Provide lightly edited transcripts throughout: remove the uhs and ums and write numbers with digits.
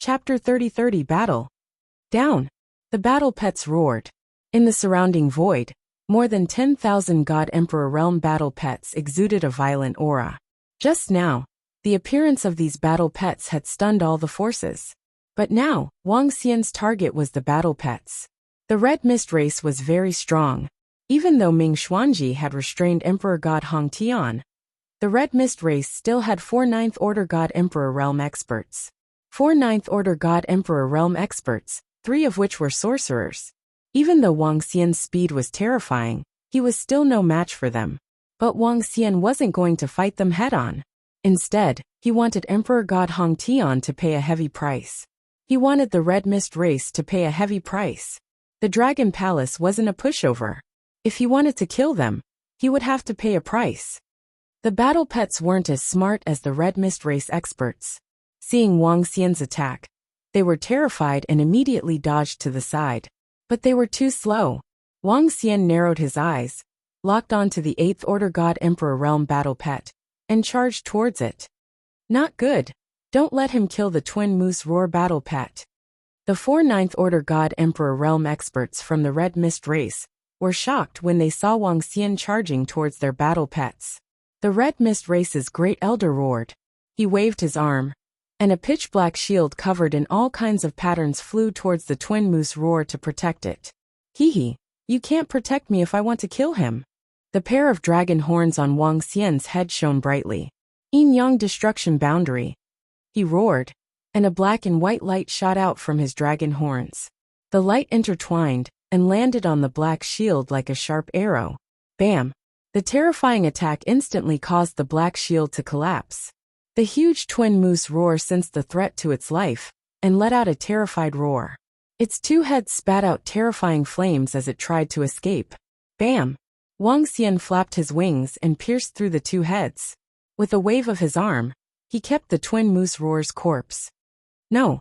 Chapter 30 Battle. Down. The battle pets roared. In the surrounding void, more than 10,000 God Emperor Realm battle pets exuded a violent aura. Just now, the appearance of these battle pets had stunned all the forces. But now, Wang Xian's target was the battle pets. The Red Mist race was very strong. Even though Ming Xuanji had restrained Emperor God Hong Tian, the Red Mist race still had 4 9th Order God Emperor Realm experts. 4 9th Order God Emperor Realm experts, 3 of which were sorcerers. Even though Wang Xian's speed was terrifying, he was still no match for them. But Wang Xian wasn't going to fight them head-on. Instead, he wanted Emperor God Hong Tian to pay a heavy price. He wanted the Red Mist race to pay a heavy price. The Dragon Palace wasn't a pushover. If he wanted to kill them, he would have to pay a price. The battle pets weren't as smart as the Red Mist race experts. Seeing Wang Xian's attack, they were terrified and immediately dodged to the side. But they were too slow. Wang Xian narrowed his eyes, locked onto the 8th Order God Emperor Realm battle pet, and charged towards it. Not good. Don't let him kill the Twin Moose Roar battle pet. The 4 9th Order God Emperor Realm experts from the Red Mist race were shocked when they saw Wang Xian charging towards their battle pets. The Red Mist race's great elder roared. He waved his arm, and a pitch-black shield covered in all kinds of patterns flew towards the Twin Moose Roar to protect it. Hee, you can't protect me if I want to kill him. The pair of dragon horns on Wang Xian's head shone brightly. Yin-yang destruction boundary. He roared, and a black and white light shot out from his dragon horns. The light intertwined and landed on the black shield like a sharp arrow. Bam! The terrifying attack instantly caused the black shield to collapse. The huge Twin Moose Roar sensed the threat to its life and let out a terrified roar. Its 2 heads spat out terrifying flames as it tried to escape. Bam! Wang Xian flapped his wings and pierced through the 2 heads. With a wave of his arm, he kept the Twin Moose Roar's corpse. No.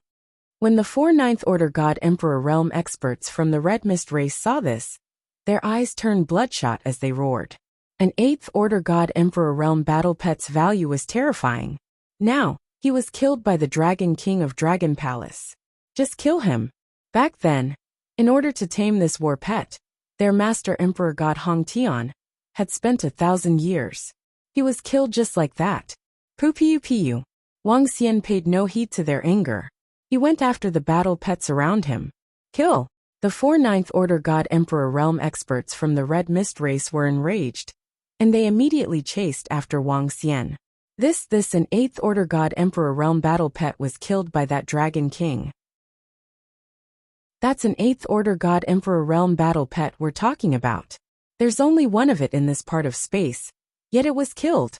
When the 4 9th Order God Emperor Realm experts from the Red Mist race saw this, their eyes turned bloodshot as they roared. An 8th Order God Emperor Realm battle pet's value was terrifying. Now, he was killed by the Dragon King of Dragon Palace. Just kill him. Back then, in order to tame this war pet, their master Emperor God Hong Tian had spent 1,000 years. He was killed just like that. Pu. Wang Xian paid no heed to their anger. He went after the battle pets around him. Kill! The 4 9th Order God Emperor Realm experts from the Red Mist race were enraged, and they immediately chased after Wang Xian. This an 8th Order God Emperor Realm battle pet was killed by that Dragon King. That's an 8th Order God Emperor Realm battle pet we're talking about. There's only one of it in this part of space, yet it was killed.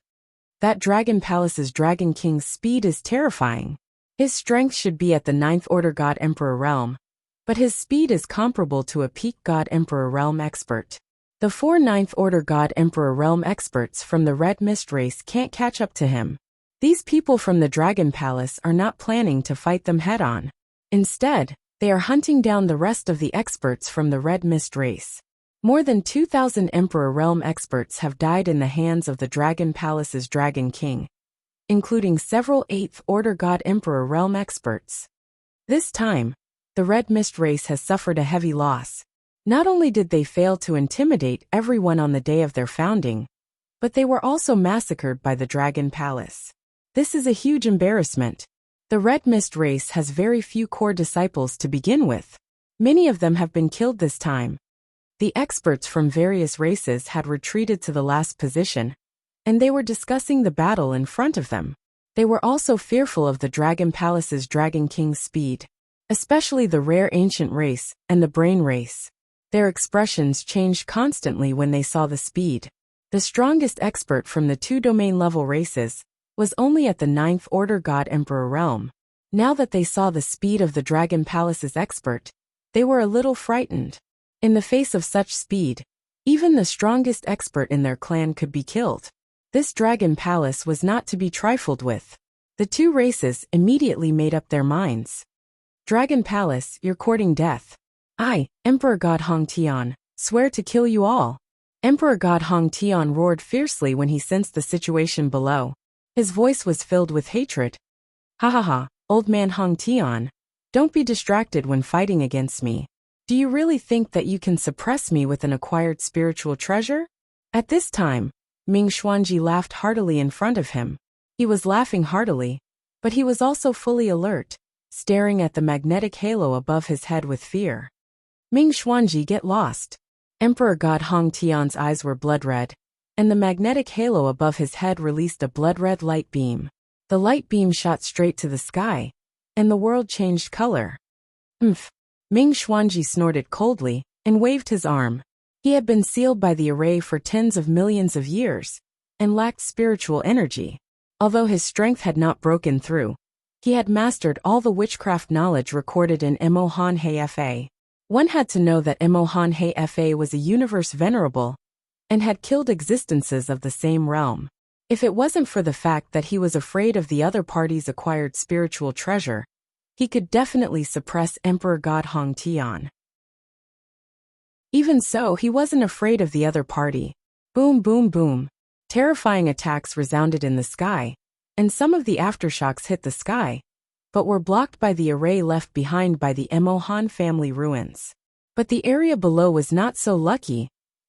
That Dragon Palace's Dragon King's speed is terrifying. His strength should be at the 9th Order God Emperor Realm, but his speed is comparable to a peak God Emperor Realm expert. The 4 9th Order God Emperor Realm experts from the Red Mist race can't catch up to him. These people from the Dragon Palace are not planning to fight them head-on. Instead, they are hunting down the rest of the experts from the Red Mist race. More than 2,000 Emperor Realm experts have died in the hands of the Dragon Palace's Dragon King, including several 8th Order God Emperor Realm experts. This time, the Red Mist race has suffered a heavy loss. Not only did they fail to intimidate everyone on the day of their founding, but they were also massacred by the Dragon Palace. This is a huge embarrassment. The Red Mist race has very few core disciples to begin with. Many of them have been killed this time. The experts from various races had retreated to the last position, and they were discussing the battle in front of them. They were also fearful of the Dragon Palace's Dragon King's speed, especially the rare ancient race and the brain race. Their expressions changed constantly when they saw the speed. The strongest expert from the 2 domain-level races was only at the 9th Order God Emperor Realm. Now that they saw the speed of the Dragon Palace's expert, they were a little frightened. In the face of such speed, even the strongest expert in their clan could be killed. This Dragon Palace was not to be trifled with. The 2 races immediately made up their minds. Dragon Palace, you're courting death. I, Emperor God Hong Tian, swear to kill you all. Emperor God Hong Tian roared fiercely when he sensed the situation below. His voice was filled with hatred. Ha ha ha, old man Hong Tian, Don't be distracted when fighting against me. Do you really think that you can suppress me with an acquired spiritual treasure? At this time, Ming Xuanji laughed heartily in front of him. He was laughing heartily, but he was also fully alert, staring at the magnetic halo above his head with fear. Ming Xuanji, get lost. Emperor God Hong Tian's eyes were blood-red, and the magnetic halo above his head released a blood-red light beam. The light beam shot straight to the sky, and the world changed color. Umph. Ming Xuanji snorted coldly and waved his arm. He had been sealed by the array for tens of millions of years and lacked spiritual energy. Although his strength had not broken through, he had mastered all the witchcraft knowledge recorded in Mo Han Hei Fa. One had to know that Mo Han Hei Fa was a universe venerable and had killed existences of the same realm. If it wasn't for the fact that he was afraid of the other party's acquired spiritual treasure, he could definitely suppress Emperor God Hong Tian. Even so, he wasn't afraid of the other party. Boom, boom, boom. Terrifying attacks resounded in the sky, and some of the aftershocks hit the sky, but were blocked by the array left behind by the Mo Han family ruins. But the area below was not so lucky,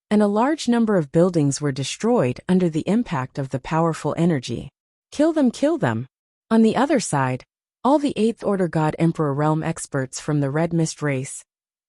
and a large number of buildings were destroyed under the impact of the powerful energy. Kill them, kill them. On the other side, all the 8th Order God Emperor Realm experts from the Red Mist race,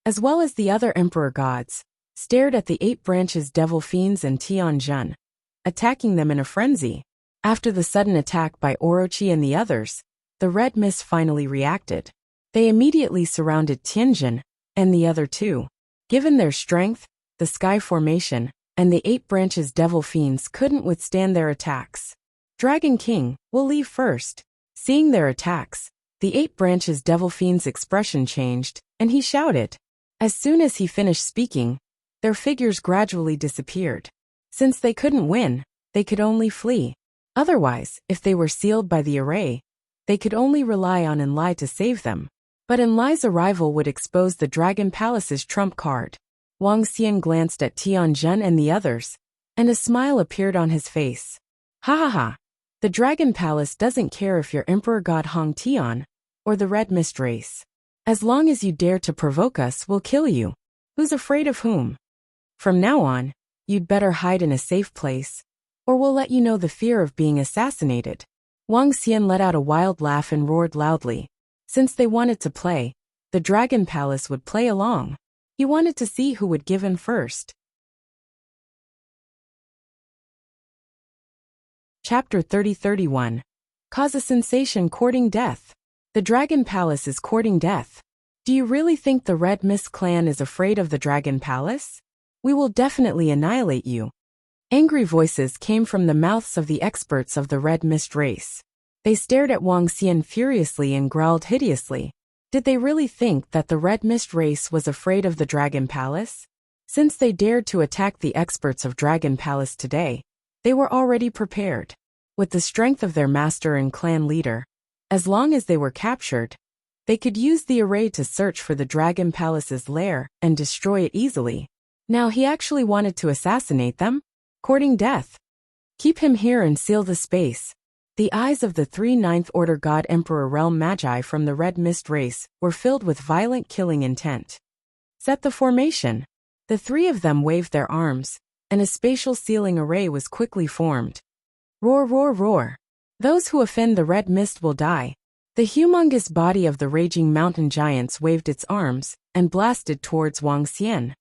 as well as the other Emperor gods, stared at the 8 branches Devil Fiends and Tian Jun, attacking them in a frenzy. After the sudden attack by Orochi and the others, the Red Mist finally reacted. They immediately surrounded Tianjin and the other 2. Given their strength, the Sky Formation, and the 8 branches Devil Fiends couldn't withstand their attacks. Dragon King, we'll leave first. Seeing their attacks, the 8 branches Devil Fiend's expression changed, and he shouted. As soon as he finished speaking, their figures gradually disappeared. Since they couldn't win, they could only flee. Otherwise, if they were sealed by the array, they could only rely on Enlai to save them. But Enlai's arrival would expose the Dragon Palace's trump card. Wang Xian glanced at Tianjun and the others, and a smile appeared on his face. Ha ha ha. The Dragon Palace doesn't care if you're Emperor God Hong Tian or the Red Mist race. As long as you dare to provoke us, we'll kill you. Who's afraid of whom? From now on, you'd better hide in a safe place, or we'll let you know the fear of being assassinated. Wang Xian let out a wild laugh and roared loudly. Since they wanted to play, the Dragon Palace would play along. He wanted to see who would give in first. Chapter 30-31. Cause a sensation courting death. The Dragon Palace is courting death. Do you really think the Red Mist clan is afraid of the Dragon Palace? We will definitely annihilate you. Angry voices came from the mouths of the experts of the Red Mist race. They stared at Wang Xian furiously and growled hideously. Did they really think that the Red Mist race was afraid of the Dragon Palace? Since they dared to attack the experts of Dragon Palace today, they were already prepared. With the strength of their master and clan leader, as long as they were captured, they could use the array to search for the Dragon Palace's lair and destroy it easily. Now he actually wanted to assassinate them? Courting death. Keep him here and seal the space. The eyes of the 3 9th Order God Emperor Realm Magi from the Red Mist race were filled with violent killing intent. Set the formation. The 3 of them waved their arms, and a spatial sealing array was quickly formed. Roar, roar, roar. Those who offend the Red Mist will die. The humongous body of the raging mountain giants waved its arms and blasted towards Wang Xian.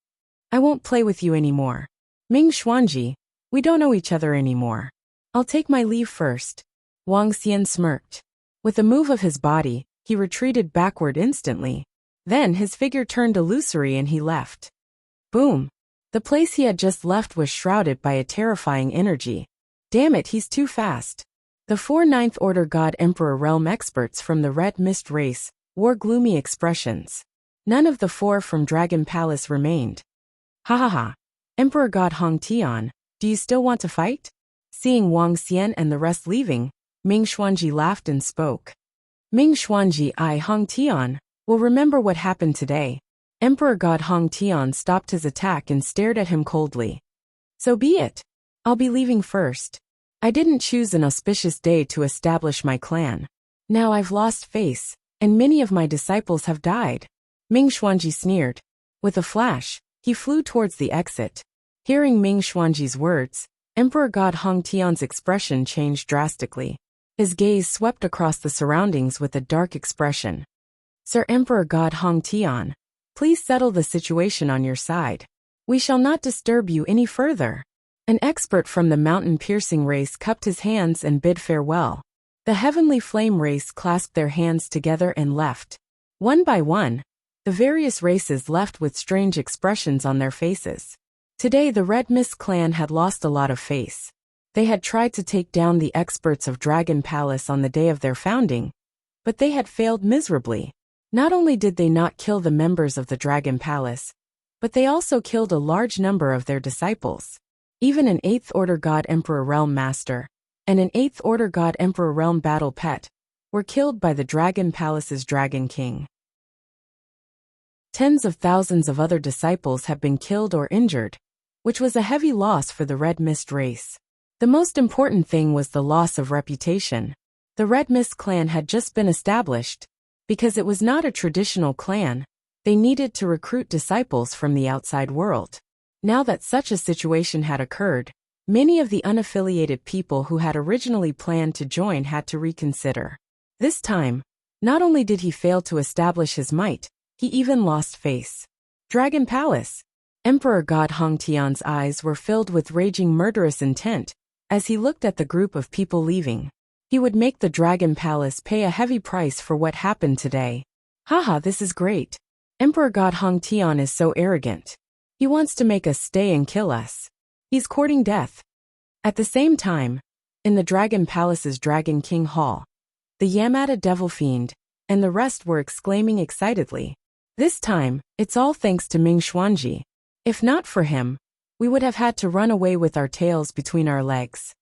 I won't play with you anymore. Ming Xuanji, we don't know each other anymore. I'll take my leave first. Wang Xian smirked. With a move of his body, he retreated backward instantly. Then his figure turned illusory and he left. Boom. The place he had just left was shrouded by a terrifying energy. Damn it, he's too fast. The 4 9th Order God Emperor Realm experts from the Red Mist race wore gloomy expressions. None of the 4 from Dragon Palace remained. Ha ha ha. Emperor God Hong Tian, do you still want to fight? Seeing Wang Xian and the rest leaving, Ming Xuanji laughed and spoke. Ming Xuanji, I, Hong Tian, will remember what happened today. Emperor God Hong Tian stopped his attack and stared at him coldly. So be it. I'll be leaving first. I didn't choose an auspicious day to establish my clan. Now I've lost face. and many of my disciples have died. Ming Xuanji sneered. With a flash, he flew towards the exit. Hearing Ming Xuanji's words, Emperor God Hong Tian's expression changed drastically. His gaze swept across the surroundings with a dark expression. Sir Emperor God Hong Tian, please settle the situation on your side. We shall not disturb you any further. An expert from the mountain-piercing race cupped his hands and bid farewell. The heavenly flame race clasped their hands together and left. One by one, the various races left with strange expressions on their faces. Today the Red Mist clan had lost a lot of face. They had tried to take down the experts of Dragon Palace on the day of their founding, but they had failed miserably. Not only did they not kill the members of the Dragon Palace, but they also killed a large number of their disciples. Even an 8th Order God Emperor Realm Master and an 8th Order God Emperor Realm Battle Pet were killed by the Dragon Palace's Dragon King. Tens of thousands of other disciples have been killed or injured, which was a heavy loss for the Red Mist race. The most important thing was the loss of reputation. The Red Mist clan had just been established. Because it was not a traditional clan, they needed to recruit disciples from the outside world. Now that such a situation had occurred, many of the unaffiliated people who had originally planned to join had to reconsider. This time, not only did he fail to establish his might, he even lost face. Dragon Palace. Emperor God Hong Tian's eyes were filled with raging murderous intent as he looked at the group of people leaving. He would make the Dragon Palace pay a heavy price for what happened today. Haha, this is great. Emperor God Hong Tian is so arrogant. He wants to make us stay and kill us. He's courting death. At the same time, in the Dragon Palace's Dragon King Hall, the Yamada Devil Fiend and the rest were exclaiming excitedly. This time, it's all thanks to Ming Xuanji. If not for him, we would have had to run away with our tails between our legs.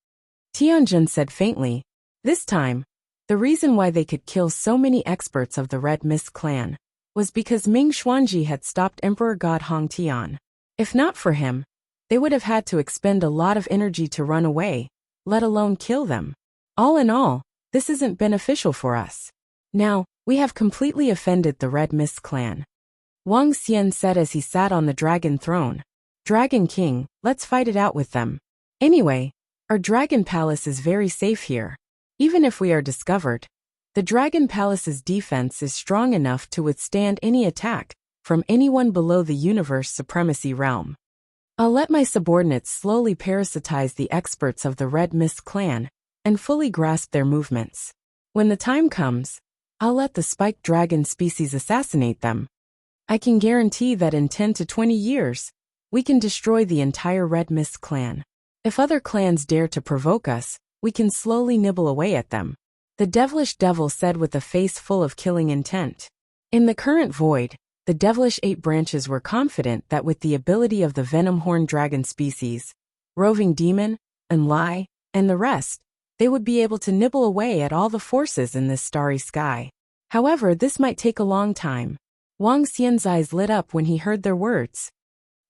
Tianjin said faintly. This time, the reason why they could kill so many experts of the Red Mist clan was because Ming Xuanji had stopped Emperor God Hong Tian. If not for him, they would have had to expend a lot of energy to run away, let alone kill them. All in all, this isn't beneficial for us. Now, we have completely offended the Red Mist clan. Wang Xian said as he sat on the dragon throne. Dragon King, let's fight it out with them. Anyway, our Dragon Palace is very safe here. Even if we are discovered, the Dragon Palace's defense is strong enough to withstand any attack from anyone below the Universe Supremacy realm. I'll let my subordinates slowly parasitize the experts of the Red Mist clan and fully grasp their movements. When the time comes, I'll let the spiked dragon species assassinate them. I can guarantee that in 10 to 20 years, we can destroy the entire Red Mist clan. If other clans dare to provoke us, we can slowly nibble away at them. The devilish devil said with a face full of killing intent. In the current void, the devilish 8 branches were confident that with the ability of the venom-horned dragon species, roving demon, and lie, and the rest, they would be able to nibble away at all the forces in this starry sky. However, this might take a long time. Wang Xian's eyes lit up when he heard their words.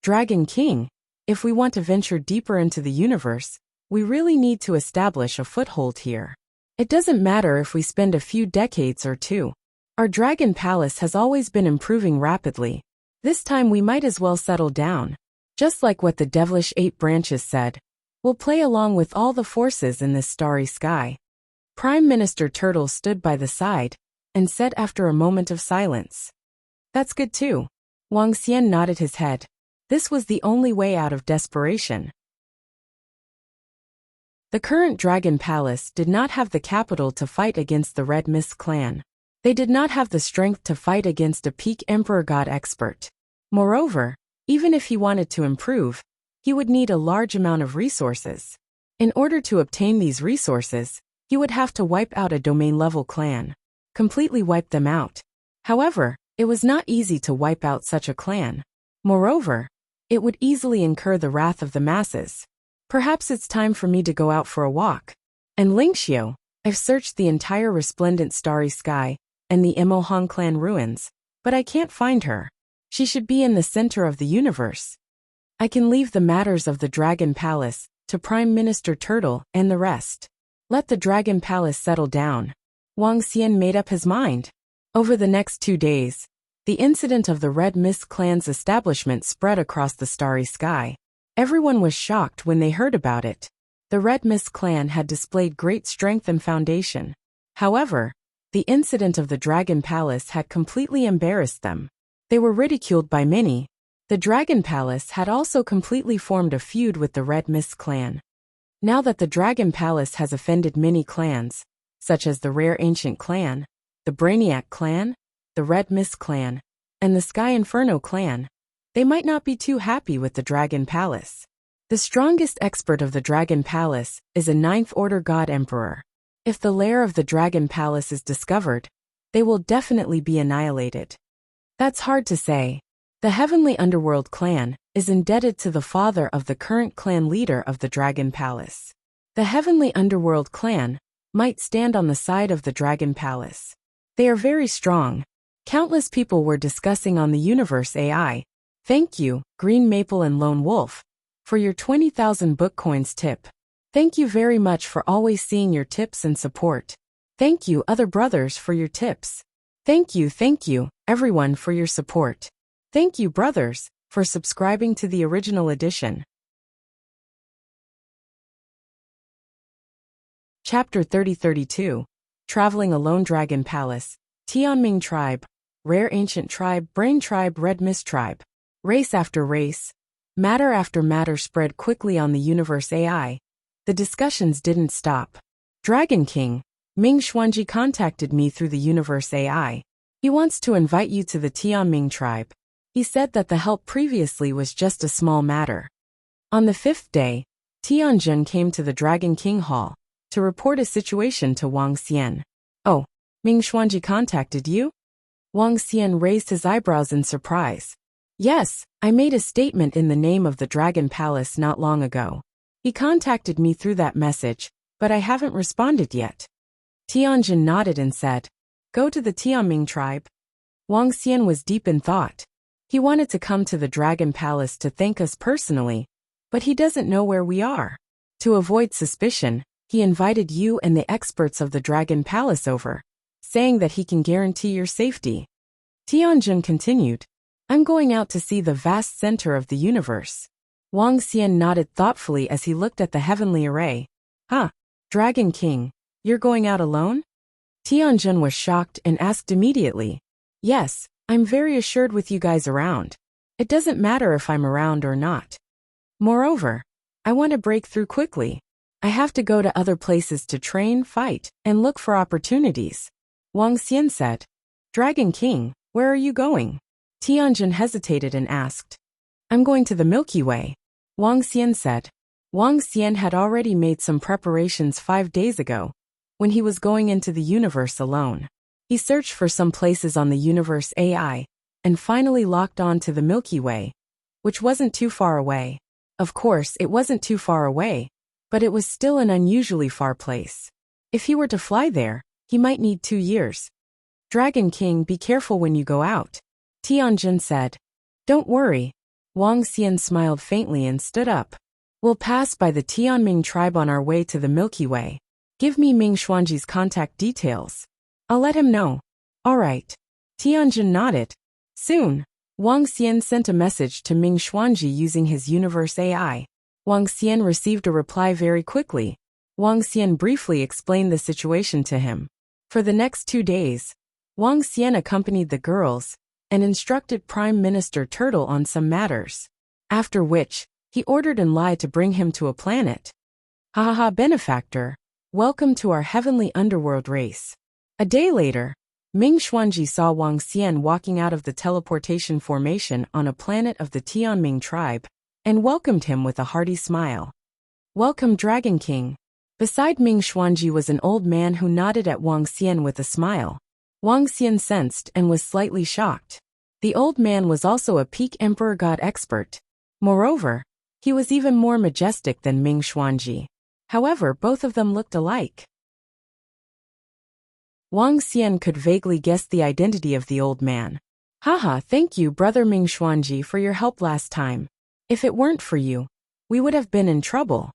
Dragon King, if we want to venture deeper into the universe, we really need to establish a foothold here. It doesn't matter if we spend a few decades or two. Our Dragon Palace has always been improving rapidly. This time we might as well settle down. Just like what the devilish 8 branches said, we'll play along with all the forces in this starry sky. Prime Minister Turtle stood by the side and said after a moment of silence. That's good too. Wang Xian nodded his head. This was the only way out of desperation. The current Dragon Palace did not have the capital to fight against the Red Mist clan. They did not have the strength to fight against a peak Emperor God expert. Moreover, even if he wanted to improve, he would need a large amount of resources. In order to obtain these resources, he would have to wipe out a domain-level clan. Completely wipe them out. However, it was not easy to wipe out such a clan. Moreover, it would easily incur the wrath of the masses. Perhaps it's time for me to go out for a walk. And Lingxiu, I've searched the entire resplendent starry sky and the Emohong clan ruins, but I can't find her. She should be in the center of the universe. I can leave the matters of the Dragon Palace to Prime Minister Turtle and the rest. Let the Dragon Palace settle down. Wang Xian made up his mind. Over the next 2 days, the incident of the Red Mist clan's establishment spread across the starry sky. Everyone was shocked when they heard about it. The Red Mist clan had displayed great strength and foundation. However, the incident of the Dragon Palace had completely embarrassed them. They were ridiculed by many. The Dragon Palace had also completely formed a feud with the Red Mist clan. Now that the Dragon Palace has offended many clans, such as the Rare Ancient clan, the Brainiac clan, the Red Mist clan, and the Sky Inferno clan, they might not be too happy with the Dragon Palace. The strongest expert of the Dragon Palace is a Ninth Order God Emperor. If the lair of the Dragon Palace is discovered, they will definitely be annihilated. That's hard to say. The Heavenly Underworld clan is indebted to the father of the current clan leader of the Dragon Palace. The Heavenly Underworld clan might stand on the side of the Dragon Palace. They are very strong. Countless people were discussing on the Universe AI. Thank you, Green Maple and Lone Wolf, for your 20,000 book coins tip. Thank you very much for always seeing your tips and support. Thank you, other brothers, for your tips. Thank you, everyone, for your support. Thank you, brothers, for subscribing to the original edition. Chapter 30-32. Traveling Alone. Dragon Palace, Tianming Tribe, Rare Ancient Tribe, Brain Tribe, Red Mist Tribe. Race after race, matter after matter spread quickly on the Universe AI. The discussions didn't stop. Dragon King, Ming Xuanji, contacted me through the Universe AI. He wants to invite you to the Tianming Tribe. He said that the help previously was just a small matter. On the 5th day, Tianjin came to the Dragon King Hall to report a situation to Wang Xian. Oh, Ming Xuanji contacted you? Wang Xian raised his eyebrows in surprise. Yes, I made a statement in the name of the Dragon Palace not long ago. He contacted me through that message, but I haven't responded yet. Tianjin nodded and said, Go to the Tianming Tribe. Wang Xian was deep in thought. He wanted to come to the Dragon Palace to thank us personally, but he doesn't know where we are. To avoid suspicion, he invited you and the experts of the Dragon Palace over, saying that he can guarantee your safety. Tianjin continued, I'm going out to see the vast center of the universe. Wang Xian nodded thoughtfully as he looked at the heavenly array. Huh, Dragon King, you're going out alone? Tianjin was shocked and asked immediately. Yes, I'm very assured with you guys around. It doesn't matter if I'm around or not. Moreover, I want to break through quickly. I have to go to other places to train, fight, and look for opportunities. Wang Xian said. Dragon King, where are you going? Tianjin hesitated and asked. I'm going to the Milky Way. Wang Xian said. Wang Xian had already made some preparations 5 days ago, when he was going into the universe alone. He searched for some places on the Universe AI, and finally locked on to the Milky Way, which wasn't too far away. Of course, it wasn't too far away, but it was still an unusually far place. If he were to fly there, he might need 2 years. Dragon King, be careful when you go out. Tianjin said. Don't worry. Wang Xian smiled faintly and stood up. We'll pass by the Tianming Tribe on our way to the Milky Way. Give me Ming Xuanji's contact details. I'll let him know. All right. Tianjin nodded. Soon, Wang Xian sent a message to Ming Xuanji using his Universe AI. Wang Xian received a reply very quickly. Wang Xian briefly explained the situation to him. For the next 2 days, Wang Xian accompanied the girls and instructed Prime Minister Turtle on some matters. After which, he ordered Enlai to bring him to a planet. Ha, benefactor, welcome to our heavenly underworld race. A day later, Ming Xuanji saw Wang Xian walking out of the teleportation formation on a planet of the Tianming Tribe, and welcomed him with a hearty smile. Welcome, Dragon King. Beside Ming Xuanji was an old man who nodded at Wang Xian with a smile. Wang Xian sensed and was slightly shocked. The old man was also a peak Emperor God expert. Moreover, he was even more majestic than Ming Xuanji. However, both of them looked alike. Wang Xian could vaguely guess the identity of the old man. Haha, thank you, brother Ming Xuanji, for your help last time. If it weren't for you, we would have been in trouble.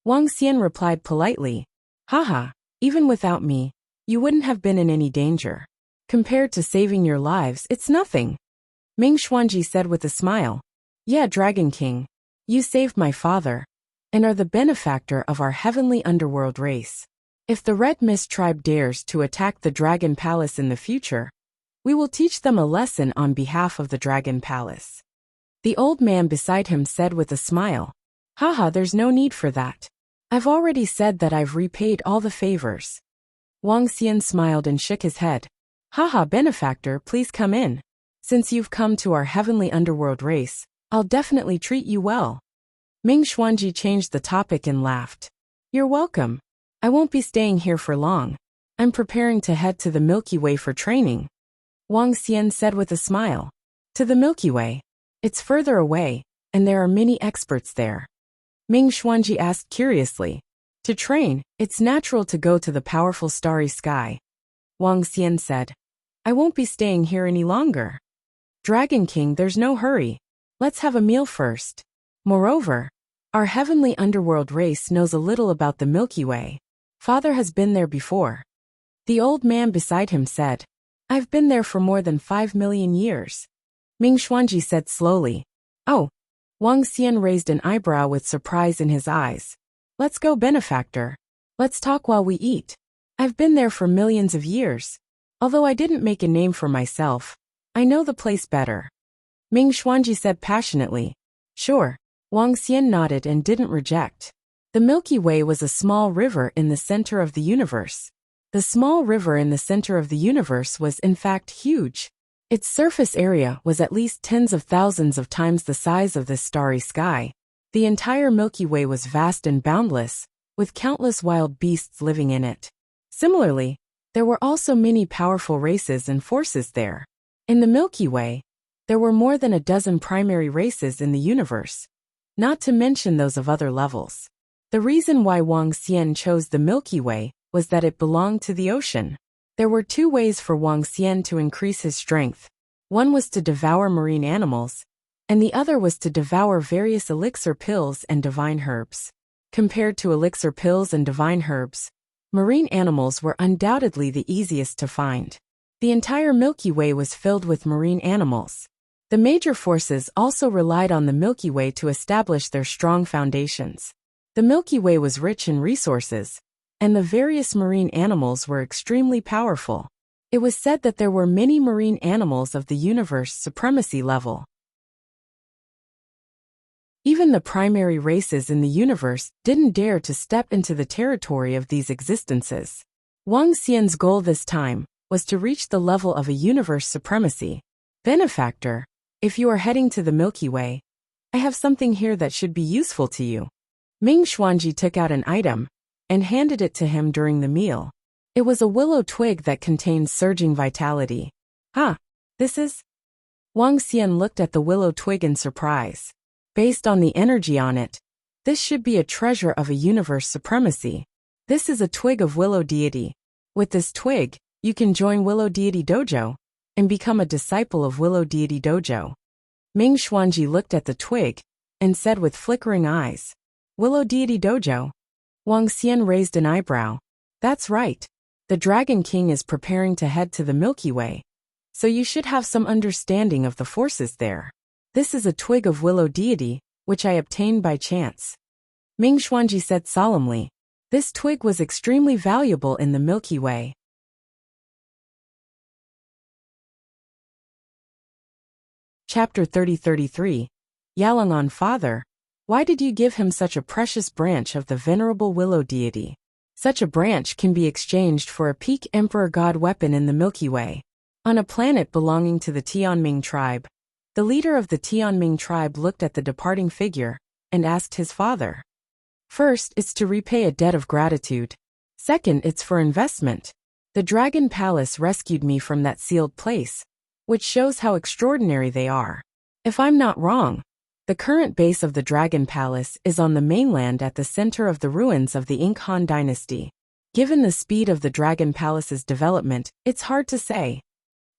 Wang Xian replied politely. Haha, even without me, you wouldn't have been in any danger. Compared to saving your lives, it's nothing. Ming Xuanji said with a smile. Yeah, Dragon King. You saved my father, and are the benefactor of our heavenly underworld race. If the Red Mist tribe dares to attack the Dragon Palace in the future, we will teach them a lesson on behalf of the Dragon Palace. The old man beside him said with a smile. Haha, there's no need for that. I've already said that I've repaid all the favors. Wang Xian smiled and shook his head. Haha, benefactor, please come in. Since you've come to our heavenly underworld race, I'll definitely treat you well. Ming Xuanji changed the topic and laughed. You're welcome. I won't be staying here for long. I'm preparing to head to the Milky Way for training. Wang Xian said with a smile. To the Milky Way. It's further away, and there are many experts there. Ming Xuanji asked curiously. To train, it's natural to go to the powerful starry sky. Wang Xian said. I won't be staying here any longer. Dragon King, there's no hurry. Let's have a meal first. Moreover, our heavenly underworld race knows a little about the Milky Way. Father has been there before. The old man beside him said. I've been there for more than 5 million years. Ming Xuanji said slowly. Oh. Wang Xian raised an eyebrow with surprise in his eyes. Let's go, benefactor. Let's talk while we eat. I've been there for millions of years. Although I didn't make a name for myself, I know the place better. Ming Xuanji said passionately. Sure. Wang Xian nodded and didn't reject. The Milky Way was a small river in the center of the universe. The small river in the center of the universe was in fact huge. Its surface area was at least tens of thousands of times the size of this starry sky. The entire Milky Way was vast and boundless, with countless wild beasts living in it. Similarly, there were also many powerful races and forces there. In the Milky Way, there were more than a dozen primary races in the universe, not to mention those of other levels. The reason why Wang Xian chose the Milky Way was that it belonged to the ocean. There were two ways for Wang Xian to increase his strength. One was to devour marine animals, and the other was to devour various elixir pills and divine herbs. Compared to elixir pills and divine herbs, marine animals were undoubtedly the easiest to find. The entire Milky Way was filled with marine animals. The major forces also relied on the Milky Way to establish their strong foundations. The Milky Way was rich in resources, and the various marine animals were extremely powerful. It was said that there were many marine animals of the universe supremacy level. Even the primary races in the universe didn't dare to step into the territory of these existences. Wang Xian's goal this time was to reach the level of a universe supremacy. Benefactor, if you are heading to the Milky Way, I have something here that should be useful to you. Ming Xuanji took out an item and handed it to him during the meal. It was a willow twig that contained surging vitality. This is? Wang Xian looked at the willow twig in surprise. Based on the energy on it, this should be a treasure of a universe supremacy. This is a twig of Willow Deity. With this twig, you can join Willow Deity Dojo and become a disciple of Willow Deity Dojo. Ming Xuanji looked at the twig and said with flickering eyes, Willow Deity Dojo? Wang Xian raised an eyebrow. That's right. The Dragon King is preparing to head to the Milky Way, so you should have some understanding of the forces there. This is a twig of Willow Deity, which I obtained by chance. Ming Xuanji said solemnly. This twig was extremely valuable in the Milky Way. Chapter 30-33. Yalangon Father, why did you give him such a precious branch of the venerable Willow Deity? Such a branch can be exchanged for a peak Emperor God weapon in the Milky Way. On a planet belonging to the Tianming tribe, the leader of the Tianming tribe looked at the departing figure and asked his father. First, it's to repay a debt of gratitude. Second, it's for investment. The Dragon Palace rescued me from that sealed place, which shows how extraordinary they are. If I'm not wrong, the current base of the Dragon Palace is on the mainland at the center of the ruins of the Ink Han dynasty. Given the speed of the Dragon Palace's development, it's hard to say.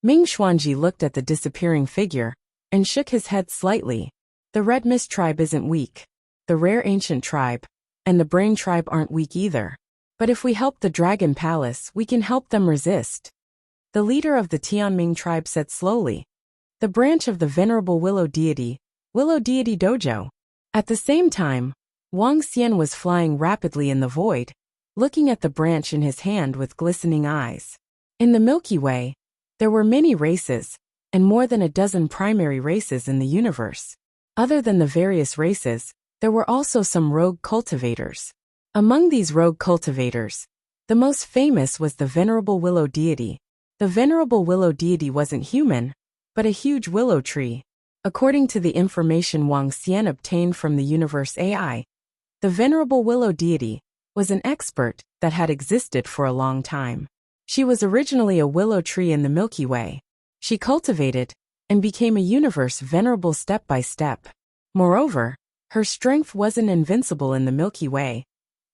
Ming Xuanji looked at the disappearing figure and shook his head slightly. The Red Mist tribe isn't weak. The Rare Ancient tribe and the Brain tribe aren't weak either. But if we help the Dragon Palace, we can help them resist. The leader of the Tianming tribe said slowly. The branch of the venerable Willow Deity Dojo. At the same time, Wang Xian was flying rapidly in the void, looking at the branch in his hand with glistening eyes. In the Milky Way, there were many races, and more than a dozen primary races in the universe. Other than the various races, there were also some rogue cultivators. Among these rogue cultivators, the most famous was the Venerable Willow Deity. The Venerable Willow Deity wasn't human, but a huge willow tree. According to the information Wang Xian obtained from the Universe AI, the Venerable Willow Deity was an expert that had existed for a long time. She was originally a willow tree in the Milky Way. She cultivated and became a universe venerable step by step. Moreover, her strength wasn't invincible in the Milky Way,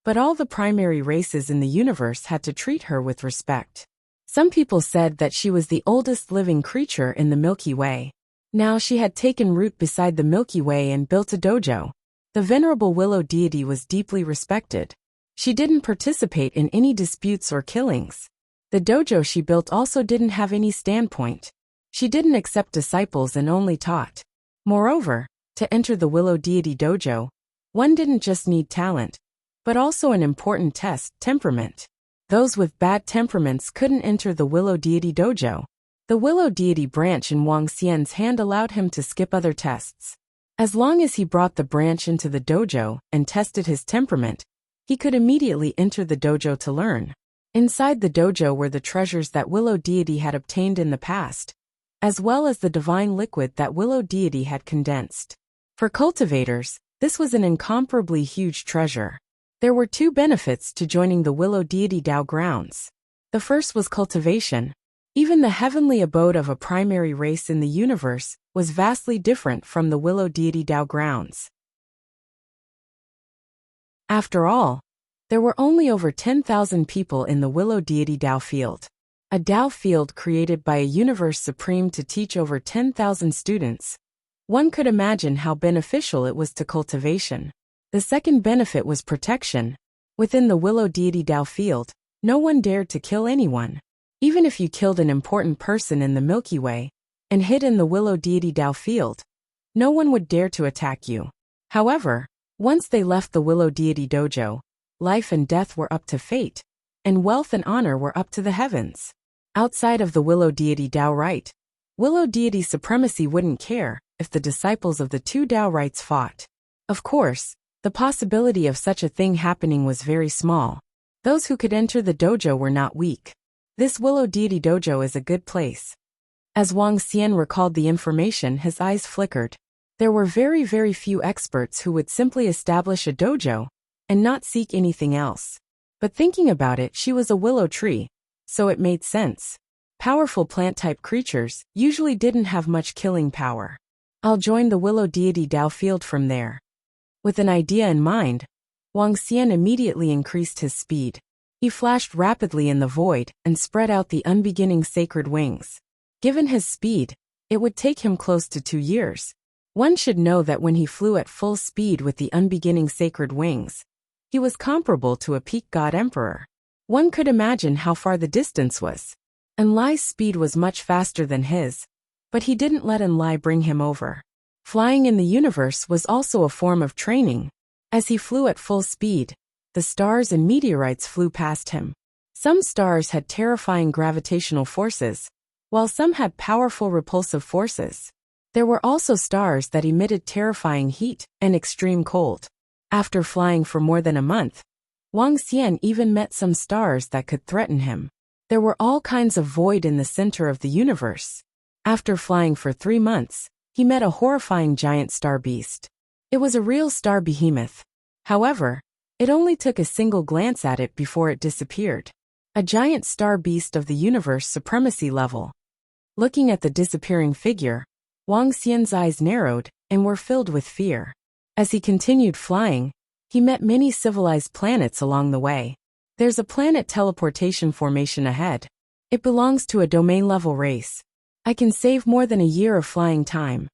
but all the primary races in the universe had to treat her with respect. Some people said that she was the oldest living creature in the Milky Way. Now she had taken root beside the Milky Way and built a dojo. The Venerable Willow Deity was deeply respected. She didn't participate in any disputes or killings. The dojo she built also didn't have any standpoint. She didn't accept disciples and only taught. Moreover, to enter the Willow Deity dojo, one didn't just need talent, but also an important test, temperament. Those with bad temperaments couldn't enter the Willow Deity dojo. The Willow Deity branch in Wang Xian's hand allowed him to skip other tests. As long as he brought the branch into the dojo and tested his temperament, he could immediately enter the dojo to learn. Inside the dojo were the treasures that Willow Deity had obtained in the past, as well as the divine liquid that Willow Deity had condensed. For cultivators, this was an incomparably huge treasure. There were two benefits to joining the Willow Deity Dao grounds. The first was cultivation. Even the heavenly abode of a primary race in the universe was vastly different from the Willow Deity Dao grounds. After all, there were only over 10,000 people in the Willow Deity Dao field. A Dao field created by a universe supreme to teach over 10,000 students. One could imagine how beneficial it was to cultivation. The second benefit was protection. Within the Willow Deity Dao field, no one dared to kill anyone. Even if you killed an important person in the Milky Way and hid in the Willow Deity Dao field, no one would dare to attack you. However, once they left the Willow Deity dojo, life and death were up to fate, and wealth and honor were up to the heavens. Outside of the Willow Deity Dao Right, Willow Deity supremacy wouldn't care if the disciples of the two Dao Rights fought. Of course, the possibility of such a thing happening was very small. Those who could enter the dojo were not weak. This Willow Deity dojo is a good place. As Wang Xian recalled the information, his eyes flickered. There were very few experts who would simply establish a dojo and not seek anything else. But thinking about it, she was a willow tree, so it made sense. Powerful plant-type creatures usually didn't have much killing power. I'll join the Willow Deity Dao field from there. With an idea in mind, Wang Xian immediately increased his speed. He flashed rapidly in the void and spread out the unbeginning sacred wings. Given his speed, it would take him close to 2 years. One should know that when he flew at full speed with the unbeginning sacred wings, he was comparable to a peak god emperor. One could imagine how far the distance was. Enlai's speed was much faster than his, but he didn't let Enlai bring him over. Flying in the universe was also a form of training. As he flew at full speed, the stars and meteorites flew past him. Some stars had terrifying gravitational forces, while some had powerful repulsive forces. There were also stars that emitted terrifying heat and extreme cold. After flying for more than a month, Wang Xian even met some stars that could threaten him. There were all kinds of void in the center of the universe. After flying for 3 months, he met a horrifying giant star beast. It was a real star behemoth. However, it only took a single glance at it before it disappeared. A giant star beast of the universe supremacy level. Looking at the disappearing figure, Wang Xian's eyes narrowed and were filled with fear. As he continued flying, he met many civilized planets along the way. There's a planet teleportation formation ahead. It belongs to a domain-level race. I can save more than a year of flying time.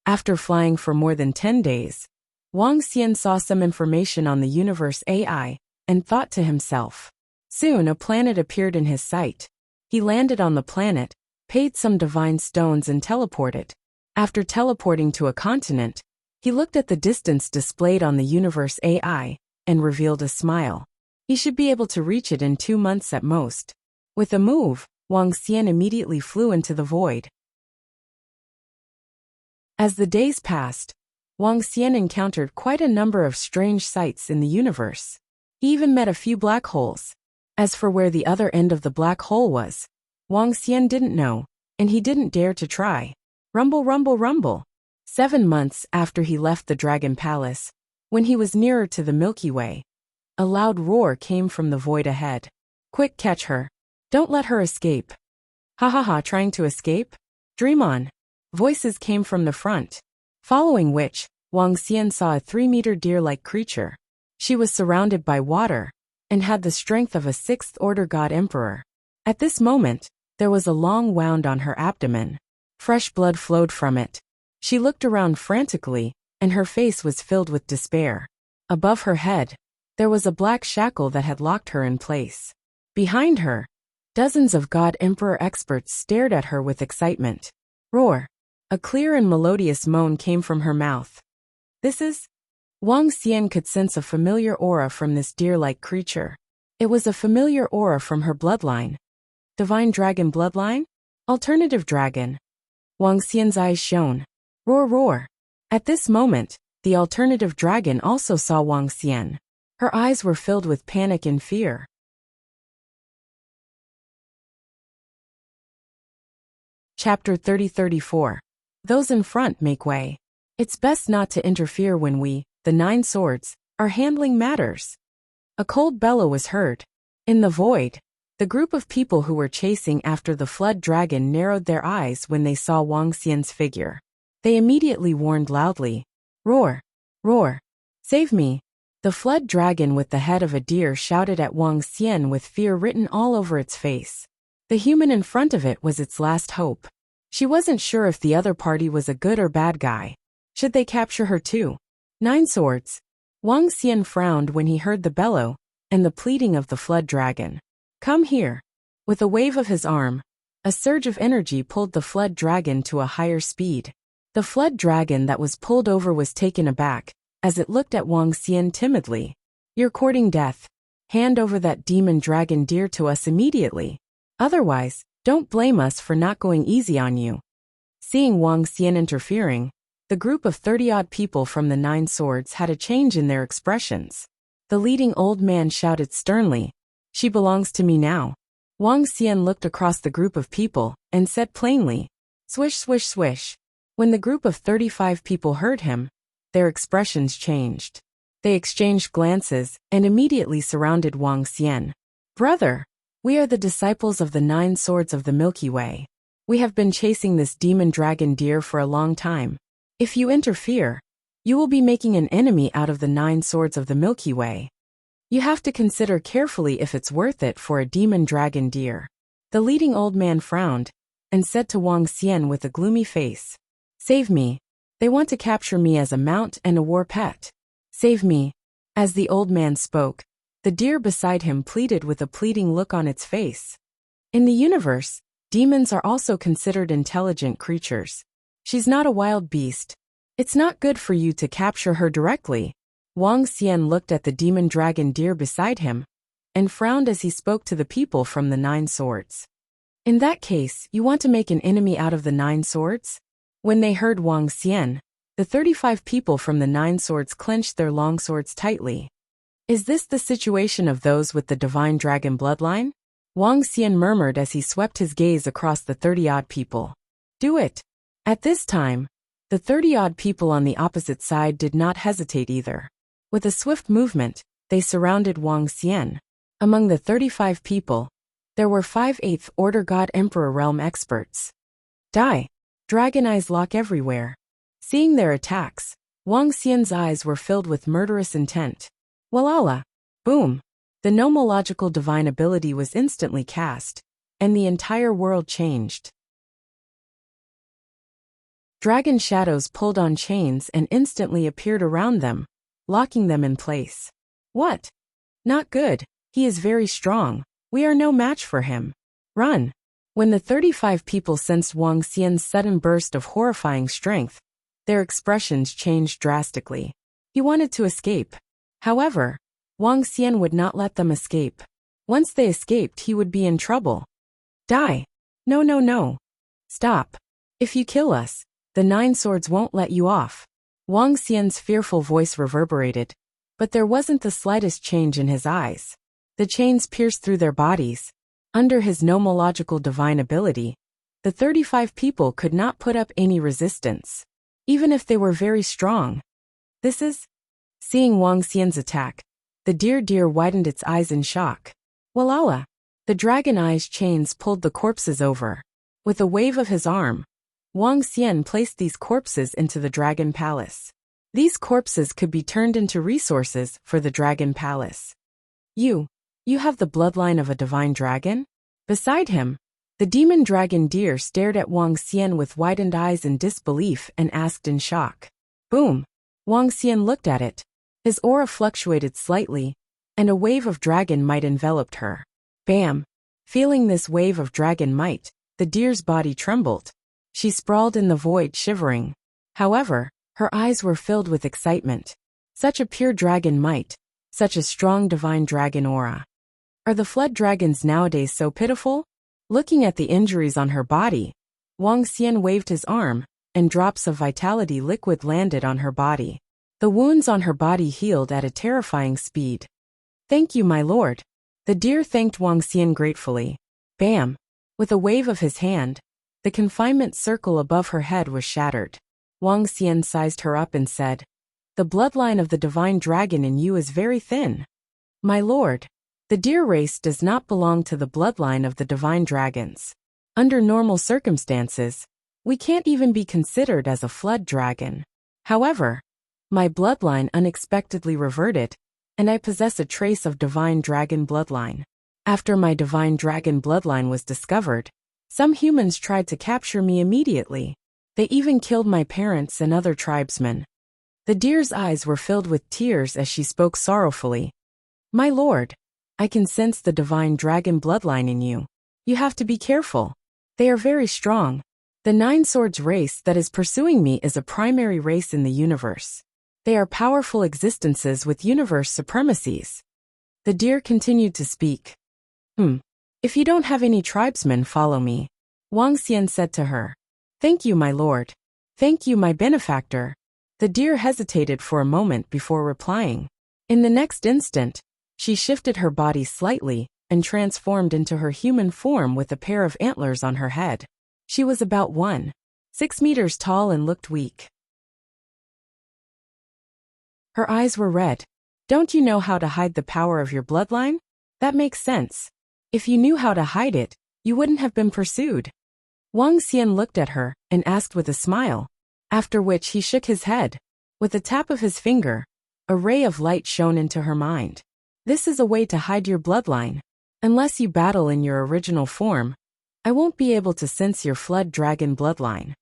After flying for more than 10 days, Wang Xian saw some information on the Universe AI and thought to himself. Soon a planet appeared in his sight. He landed on the planet, paid some divine stones and teleported. After teleporting to a continent, he looked at the distance displayed on the universe AI and revealed a smile. He should be able to reach it in 2 months at most. With a move, Wuxia immediately flew into the void. As the days passed, Wuxia encountered quite a number of strange sights in the universe. He even met a few black holes. As for where the other end of the black hole was, Wuxia didn't know, and he didn't dare to try. Rumble, rumble, rumble. 7 months after he left the Dragon Palace, when he was nearer to the Milky Way, a loud roar came from the void ahead. Quick, catch her. Don't let her escape. Ha ha ha, trying to escape? Dream on. Voices came from the front. Following which, Wuxia saw a 3-meter deer-like creature. She was surrounded by water, and had the strength of a 6th-order god emperor. At this moment, there was a long wound on her abdomen. Fresh blood flowed from it. She looked around frantically, and her face was filled with despair. Above her head, there was a black shackle that had locked her in place. Behind her, dozens of God Emperor experts stared at her with excitement. Roar! A clear and melodious moan came from her mouth. This is... Wuxia could sense a familiar aura from this deer-like creature. It was a familiar aura from her bloodline. Divine Dragon bloodline? Alternative Dragon. Wuxia's eyes shone. Roar, roar. At this moment, the Alternative Dragon also saw Wuxia. Her eyes were filled with panic and fear. Chapter 30-34. Those in front make way. It's best not to interfere when we, the 9 swords, are handling matters. A cold bellow was heard. In the void, the group of people who were chasing after the flood dragon narrowed their eyes when they saw Wuxia's figure. They immediately warned loudly. Roar! Roar! Save me! The flood dragon with the head of a deer shouted at Wuxia with fear written all over its face. The human in front of it was its last hope. She wasn't sure if the other party was a good or bad guy. Should they capture her too? 9 swords. Wuxia frowned when he heard the bellow and the pleading of the flood dragon. Come here. With a wave of his arm, a surge of energy pulled the flood dragon to a higher speed. The flood dragon that was pulled over was taken aback as it looked at Wuxia timidly. You're courting death. Hand over that demon dragon deer to us immediately. Otherwise, don't blame us for not going easy on you. Seeing Wuxia interfering, the group of 30-odd people from the 9 swords had a change in their expressions. The leading old man shouted sternly, She belongs to me now. Wuxia looked across the group of people and said plainly, Swish, swish, swish. When the group of 35 people heard him, their expressions changed. They exchanged glances and immediately surrounded Wuxia. Brother, we are the disciples of the 9 swords of the Milky Way. We have been chasing this demon dragon deer for a long time. If you interfere, you will be making an enemy out of the 9 swords of the Milky Way. You have to consider carefully if it's worth it for a demon dragon deer. The leading old man frowned and said to Wuxia with a gloomy face, Save me. They want to capture me as a mount and a war pet. Save me. As the old man spoke, the deer beside him pleaded with a pleading look on its face. In the universe, demons are also considered intelligent creatures. She's not a wild beast. It's not good for you to capture her directly. Wuxia looked at the demon dragon deer beside him and frowned as he spoke to the people from the 9 swords. In that case, you want to make an enemy out of the 9 swords? When they heard Wuxia, the 35 people from the 9 swords clenched their long swords tightly. Is this the situation of those with the divine dragon bloodline? Wuxia murmured as he swept his gaze across the 30-odd people. Do it. At this time, the 30-odd people on the opposite side did not hesitate either. With a swift movement, they surrounded Wuxia. Among the 35 people, there were 5 8th-order God Emperor realm experts. Die! Dragon eyes lock everywhere. Seeing their attacks, Wuxia's eyes were filled with murderous intent. Walala! Boom! The nomological divine ability was instantly cast, and the entire world changed. Dragon shadows pulled on chains and instantly appeared around them, locking them in place. What? Not good. He is very strong. We are no match for him. Run. When the 35 people sensed Wang Xian's sudden burst of horrifying strength, their expressions changed drastically. He wanted to escape. However, Wang Xian would not let them escape. Once they escaped, he would be in trouble. Die! No, no, no. Stop. If you kill us, the 9 swords won't let you off. Wang Xian's fearful voice reverberated, but there wasn't the slightest change in his eyes. The chains pierced through their bodies. Under his nomological divine ability, the 35 people could not put up any resistance, even if they were very strong. This is... Seeing Wang Xian's attack, the deer widened its eyes in shock. Walala! The dragon eyes chains pulled the corpses over. With a wave of his arm, Wang Xian placed these corpses into the dragon palace. These corpses could be turned into resources for the dragon palace. You have the bloodline of a divine dragon? Beside him, the demon dragon deer stared at Wang Xian with widened eyes in disbelief and asked in shock. Boom! Wang Xian looked at it. His aura fluctuated slightly, and a wave of dragon might enveloped her. Bam! Feeling this wave of dragon might, the deer's body trembled. She sprawled in the void, shivering. However, her eyes were filled with excitement. Such a pure dragon might, such a strong divine dragon aura. Are the flood dragons nowadays so pitiful? Looking at the injuries on her body, Wang Xian waved his arm, and drops of vitality liquid landed on her body. The wounds on her body healed at a terrifying speed. Thank you, my lord. The deer thanked Wang Xian gratefully. Bam! With a wave of his hand, the confinement circle above her head was shattered. Wang Xian sized her up and said, The bloodline of the divine dragon in you is very thin. My lord, the deer race does not belong to the bloodline of the divine dragons. Under normal circumstances, we can't even be considered as a flood dragon. However, my bloodline unexpectedly reverted, and I possess a trace of divine dragon bloodline. After my divine dragon bloodline was discovered, some humans tried to capture me immediately. They even killed my parents and other tribesmen. The deer's eyes were filled with tears as she spoke sorrowfully. My lord, I can sense the divine dragon bloodline in you. You have to be careful. They are very strong. The 9 swords race that is pursuing me is a primary race in the universe. They are powerful existences with universe supremacies. The deer continued to speak. If you don't have any tribesmen, follow me. Wang Xian said to her. Thank you, my lord. Thank you, my benefactor. The deer hesitated for a moment before replying. In the next instant, she shifted her body slightly and transformed into her human form with a pair of antlers on her head. She was about 1.6 meters tall and looked weak. Her eyes were red. Don't you know how to hide the power of your bloodline? That makes sense. If you knew how to hide it, you wouldn't have been pursued. Wang Xian looked at her and asked with a smile, after which he shook his head. With a tap of his finger, a ray of light shone into her mind. This is a way to hide your bloodline. Unless you battle in your original form, I won't be able to sense your flood dragon bloodline.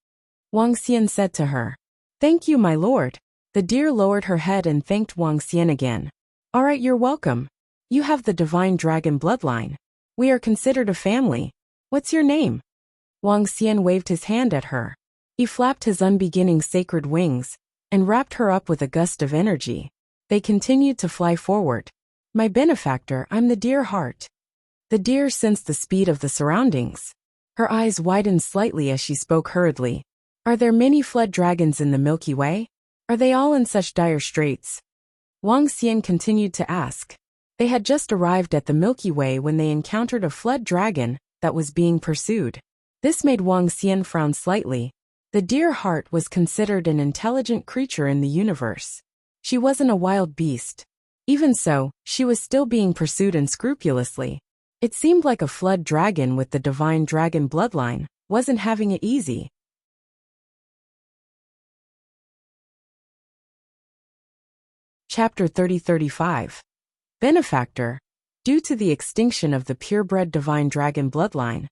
Wang Xian said to her. Thank you, my lord. The deer lowered her head and thanked Wang Xian again. All right, you're welcome. You have the divine dragon bloodline. We are considered a family. What's your name? Wang Xian waved his hand at her. He flapped his unbeginning sacred wings and wrapped her up with a gust of energy. They continued to fly forward. My benefactor, I'm the deer heart. The deer sensed the speed of the surroundings. Her eyes widened slightly as she spoke hurriedly. Are there many flood dragons in the Milky Way? Are they all in such dire straits? Wang Xian continued to ask. They had just arrived at the Milky Way when they encountered a flood dragon that was being pursued. This made Wang Xian frown slightly. The deer heart was considered an intelligent creature in the universe. She wasn't a wild beast. Even so, she was still being pursued unscrupulously. It seemed like a flood dragon with the divine dragon bloodline wasn't having it easy. Chapter 30-35. Benefactor. Due to the extinction of the purebred divine dragon bloodline,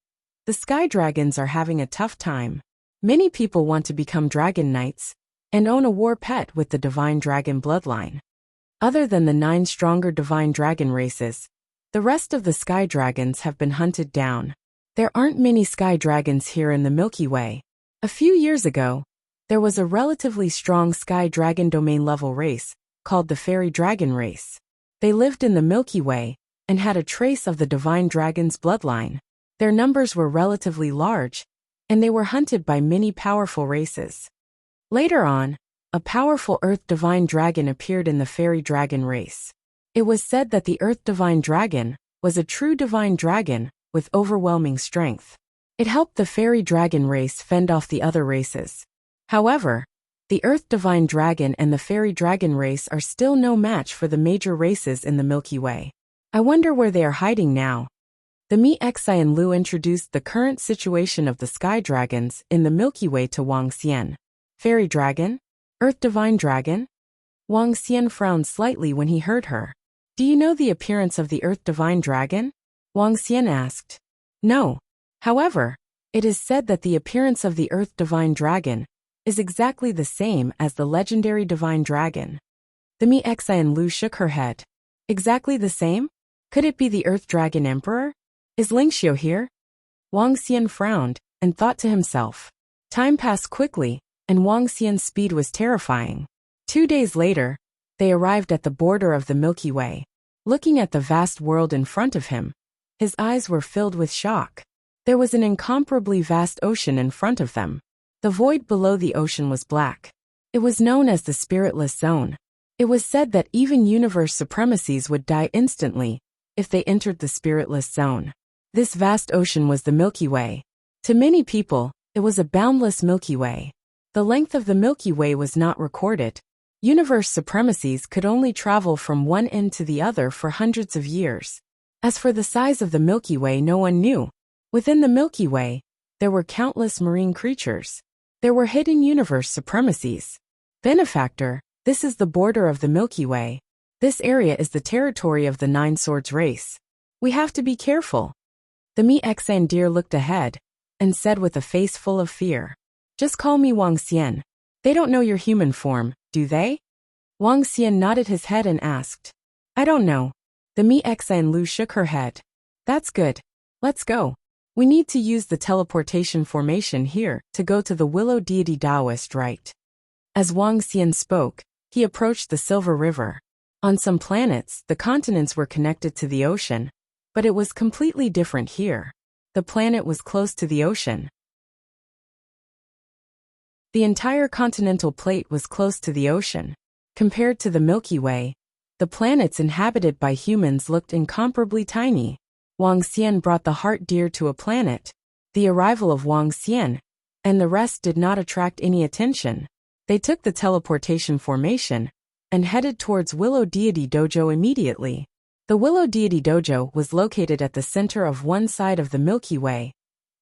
the sky dragons are having a tough time. Many people want to become dragon knights and own a war pet with the divine dragon bloodline. Other than the 9 stronger divine dragon races, the rest of the sky dragons have been hunted down. There aren't many sky dragons here in the Milky Way. A few years ago, there was a relatively strong sky dragon domain level race, called the fairy dragon race. They lived in the Milky Way, and had a trace of the divine dragon's bloodline. Their numbers were relatively large, and they were hunted by many powerful races. Later on, a powerful Earth Divine Dragon appeared in the Fairy Dragon race. It was said that the Earth Divine Dragon was a true divine dragon with overwhelming strength. It helped the Fairy Dragon race fend off the other races. However, the Earth Divine Dragon and the Fairy Dragon race are still no match for the major races in the Milky Way. I wonder where they are hiding now. The Mi Xi and Lu introduced the current situation of the sky dragons in the Milky Way to Wang Xian. Fairy Dragon? Earth Divine Dragon? Wang Xian frowned slightly when he heard her. Do you know the appearance of the Earth Divine Dragon? Wang Xian asked. No. However, it is said that the appearance of the Earth Divine Dragon is exactly the same as the legendary Divine Dragon. The Mi Xi and Lu shook her head. Exactly the same? Could it be the Earth Dragon Emperor? Is Lingxiu here? Wang Xian frowned and thought to himself. Time passed quickly, and Wang Xian's speed was terrifying. 2 days later, they arrived at the border of the Milky Way. Looking at the vast world in front of him, his eyes were filled with shock. There was an incomparably vast ocean in front of them. The void below the ocean was black. It was known as the Spiritless Zone. It was said that even universe supremacies would die instantly if they entered the Spiritless Zone. This vast ocean was the Milky Way. To many people, it was a boundless Milky Way. The length of the Milky Way was not recorded. Universe supremacies could only travel from one end to the other for hundreds of years. As for the size of the Milky Way, no one knew. Within the Milky Way, there were countless marine creatures. There were hidden universe supremacies. Benefactor, this is the border of the Milky Way. This area is the territory of the Nine Swords race. We have to be careful. The Mi Xan deer looked ahead and said with a face full of fear. Just call me Wang Xian. They don't know your human form, do they? Wang Xian nodded his head and asked. I don't know. The Mi Xan Lu shook her head. That's good. Let's go. We need to use the teleportation formation here to go to the Willow Deity Taoist rite. As Wang Xian spoke, he approached the Silver River. On some planets, the continents were connected to the ocean, but it was completely different here. The planet was close to the ocean. The entire continental plate was close to the ocean. Compared to the Milky Way, the planets inhabited by humans looked incomparably tiny. Wang Xian brought the heart deer to a planet. The arrival of Wang Xian and the rest did not attract any attention. They took the teleportation formation and headed towards Willow Deity Dojo immediately. The Willow Deity Dojo was located at the center of one side of the Milky Way,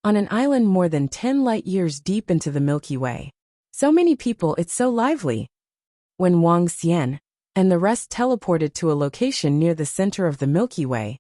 on an island more than 10 light-years deep into the Milky Way. So many people, it's so lively. When Wang Xian and the rest teleported to a location near the center of the Milky Way,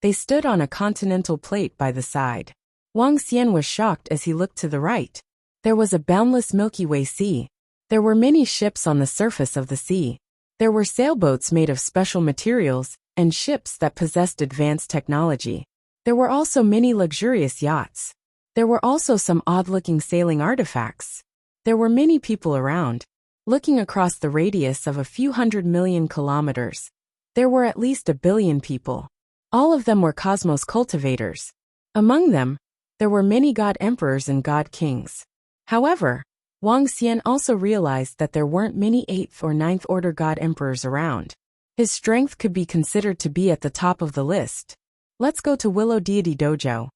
they stood on a continental plate by the side. Wang Xian was shocked as he looked to the right. There was a boundless Milky Way sea. There were many ships on the surface of the sea. There were sailboats made of special materials and ships that possessed advanced technology. There were also many luxurious yachts. There were also some odd-looking sailing artifacts. There were many people around. Looking across the radius of a few 100 million kilometers, there were at least 1 billion people. All of them were cosmos cultivators. Among them, there were many god emperors and god kings. However, Wang Xian also realized that there weren't many 8th or 9th order god emperors around. His strength could be considered to be at the top of the list. Let's go to Willow Deity Dojo,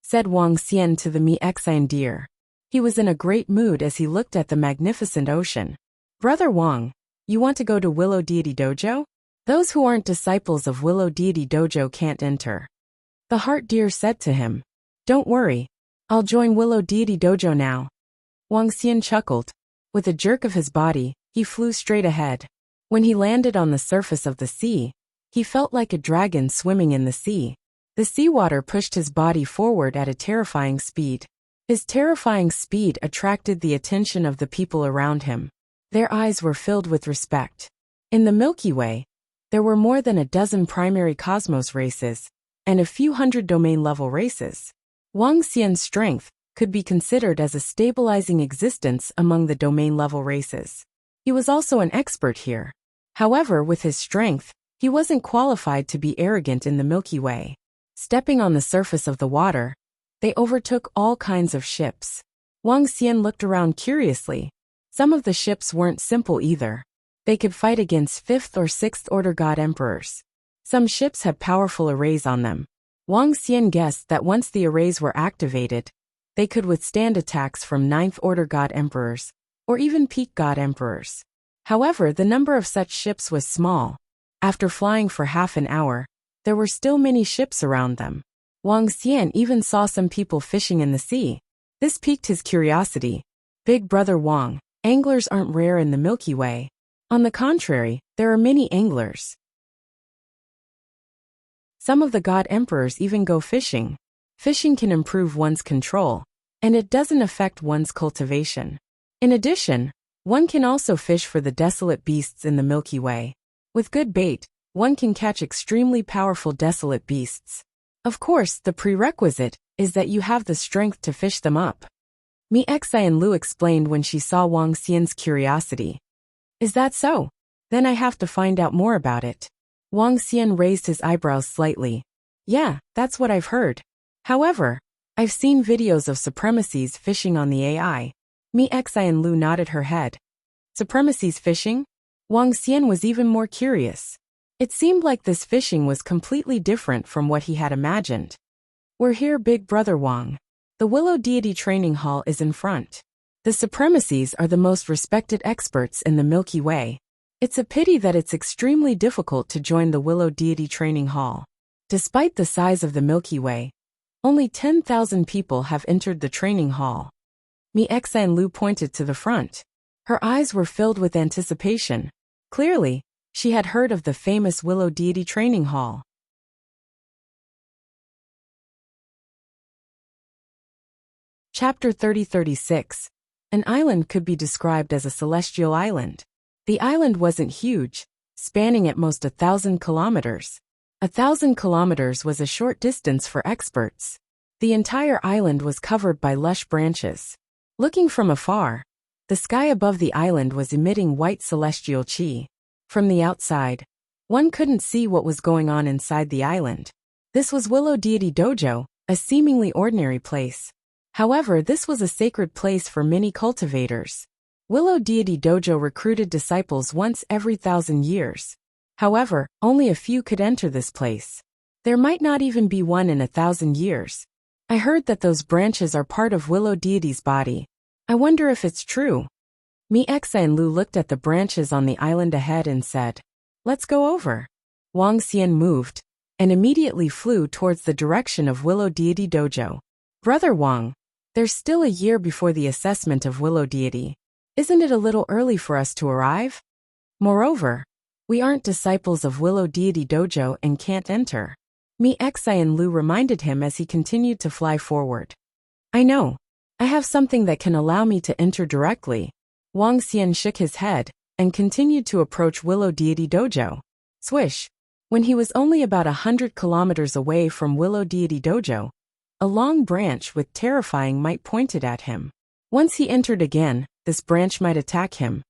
said Wang Xian to the Mi Xan deer. He was in a great mood as he looked at the magnificent ocean. Brother Wang, you want to go to Willow Deity Dojo? Those who aren't disciples of Willow Deity Dojo can't enter. The heart deer said to him. Don't worry, I'll join Willow Deity Dojo now. Wang Xian chuckled. With a jerk of his body, he flew straight ahead. When he landed on the surface of the sea, he felt like a dragon swimming in the sea. The seawater pushed his body forward at a terrifying speed. His terrifying speed attracted the attention of the people around him. Their eyes were filled with respect. In the Milky Way, there were more than a dozen primary cosmos races, and a few hundred domain-level races. Wang Xian's strength could be considered as a stabilizing existence among the domain-level races. He was also an expert here. However, with his strength, he wasn't qualified to be arrogant in the Milky Way. Stepping on the surface of the water, they overtook all kinds of ships. Wang Xian looked around curiously. Some of the ships weren't simple either. They could fight against 5th or 6th order god emperors. Some ships had powerful arrays on them. Wang Xian guessed that once the arrays were activated, they could withstand attacks from 9th order god emperors, or even peak god emperors. However, the number of such ships was small. After flying for half an hour, there were still many ships around them. Wang Xian even saw some people fishing in the sea. This piqued his curiosity. Big brother Wang, anglers aren't rare in the Milky Way. On the contrary, there are many anglers. Some of the god emperors even go fishing. Fishing can improve one's control, and it doesn't affect one's cultivation. In addition, one can also fish for the desolate beasts in the Milky Way. With good bait, one can catch extremely powerful desolate beasts. Of course, the prerequisite is that you have the strength to fish them up. Mi Xian Lu explained when she saw Wang Xian's curiosity. Is that so? Then I have to find out more about it. Wang Xian raised his eyebrows slightly. Yeah, that's what I've heard. However, I've seen videos of supremacies fishing on the AI. Mi Xian Lu nodded her head. Supremacies fishing? Wang Xian was even more curious. It seemed like this fishing was completely different from what he had imagined. We're here, big brother Wang. The Willow Deity Training Hall is in front. The supremacies are the most respected experts in the Milky Way. It's a pity that it's extremely difficult to join the Willow Deity Training Hall. Despite the size of the Milky Way, only 10,000 people have entered the training hall. Mi Xian Lu pointed to the front. Her eyes were filled with anticipation. Clearly, she had heard of the famous Willow Deity Training Hall. Chapter 30-36. An island could be described as a celestial island. The island wasn't huge, spanning at most 1,000 kilometers. 1,000 kilometers was a short distance for experts. The entire island was covered by lush branches. Looking from afar, the sky above the island was emitting white celestial chi. From the outside, one couldn't see what was going on inside the island. This was Willow Deity Dojo, a seemingly ordinary place. However, this was a sacred place for many cultivators. Willow Deity Dojo recruited disciples once every 1,000 years. However, only a few could enter this place. There might not even be one in 1,000 years. I heard that those branches are part of Willow Deity's body. I wonder if it's true. Mi Xian Lu looked at the branches on the island ahead and said, Let's go over. Wang Xian moved, and immediately flew towards the direction of Willow Deity Dojo. Brother Wang, there's still a year before the assessment of Willow Deity. Isn't it a little early for us to arrive? Moreover, we aren't disciples of Willow Deity Dojo and can't enter. Mi Xian Lu reminded him as he continued to fly forward. I know. I have something that can allow me to enter directly. Wang Xian shook his head and continued to approach Willow Deity Dojo. Swish. When he was only about 100 kilometers away from Willow Deity Dojo, a long branch with terrifying might pointed at him. Once he entered again, this branch might attack him.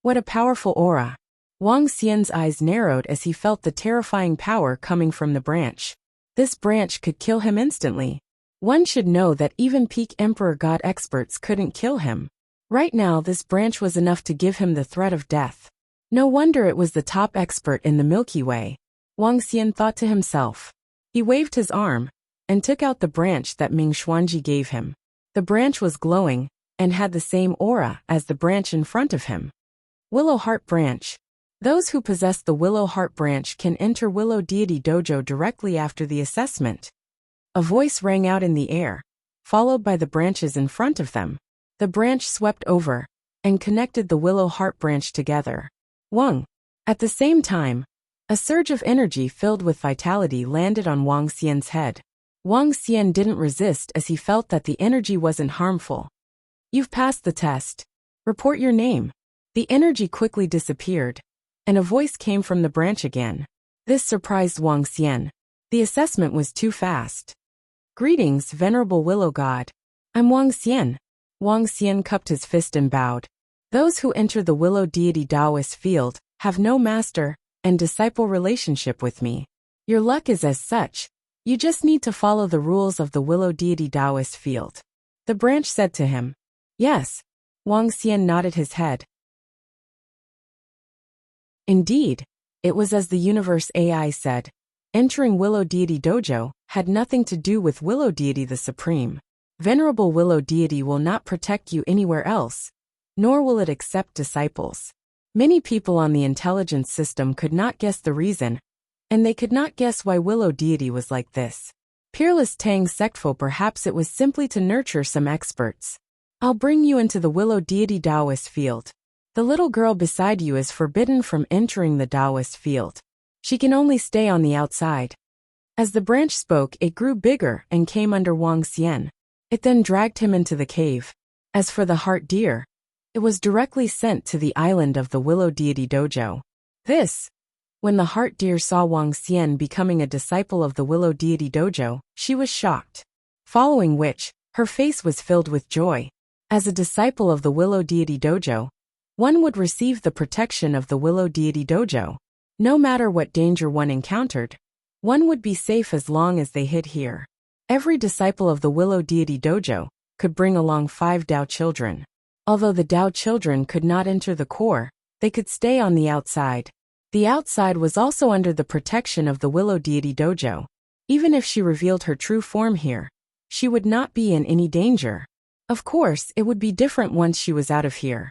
What a powerful aura. Wang Xian's eyes narrowed as he felt the terrifying power coming from the branch. This branch could kill him instantly. One should know that even peak Emperor God experts couldn't kill him. Right now, this branch was enough to give him the threat of death. No wonder it was the top expert in the Milky Way. Wang Xian thought to himself. He waved his arm and took out the branch that Ming Xuanji gave him. The branch was glowing and had the same aura as the branch in front of him. Willow Heart Branch. Those who possess the Willow Heart Branch can enter Willow Deity Dojo directly after the assessment. A voice rang out in the air, followed by the branches in front of them. The branch swept over and connected the Willow Heart Branch together. Wang. At the same time, a surge of energy filled with vitality landed on Wang Xian's head. Wang Xian didn't resist as he felt that the energy wasn't harmful. You've passed the test. Report your name. The energy quickly disappeared, and a voice came from the branch again. This surprised Wang Xian. The assessment was too fast. Greetings, venerable willow god. I'm Wang Xian. Wang Xian cupped his fist and bowed. Those who enter the willow deity Taoist field have no master and disciple relationship with me. Your luck is as such. You just need to follow the rules of the willow deity Taoist field. The branch said to him. Yes. Wang Xian nodded his head. Indeed, it was as the universe AI said. Entering Willow Deity Dojo had nothing to do with Willow Deity the Supreme. Venerable Willow Deity will not protect you anywhere else, nor will it accept disciples. Many people on the intelligence system could not guess the reason, and they could not guess why Willow Deity was like this. Peerless Tang Sectful, perhaps it was simply to nurture some experts. I'll bring you into the Willow Deity Taoist field. The little girl beside you is forbidden from entering the Taoist field. She can only stay on the outside. As the branch spoke, it grew bigger and came under Wang Xian. It then dragged him into the cave. As for the heart deer, it was directly sent to the island of the Willow Deity Dojo. When the heart deer saw Wang Xian becoming a disciple of the Willow Deity Dojo, she was shocked. Following which, her face was filled with joy. As a disciple of the Willow Deity Dojo, one would receive the protection of the Willow Deity Dojo. No matter what danger one encountered, one would be safe as long as they hid here. Every disciple of the Willow Deity Dojo could bring along 5 Tao children. Although the Tao children could not enter the core, they could stay on the outside. The outside was also under the protection of the Willow Deity Dojo. Even if she revealed her true form here, she would not be in any danger. Of course, it would be different once she was out of here.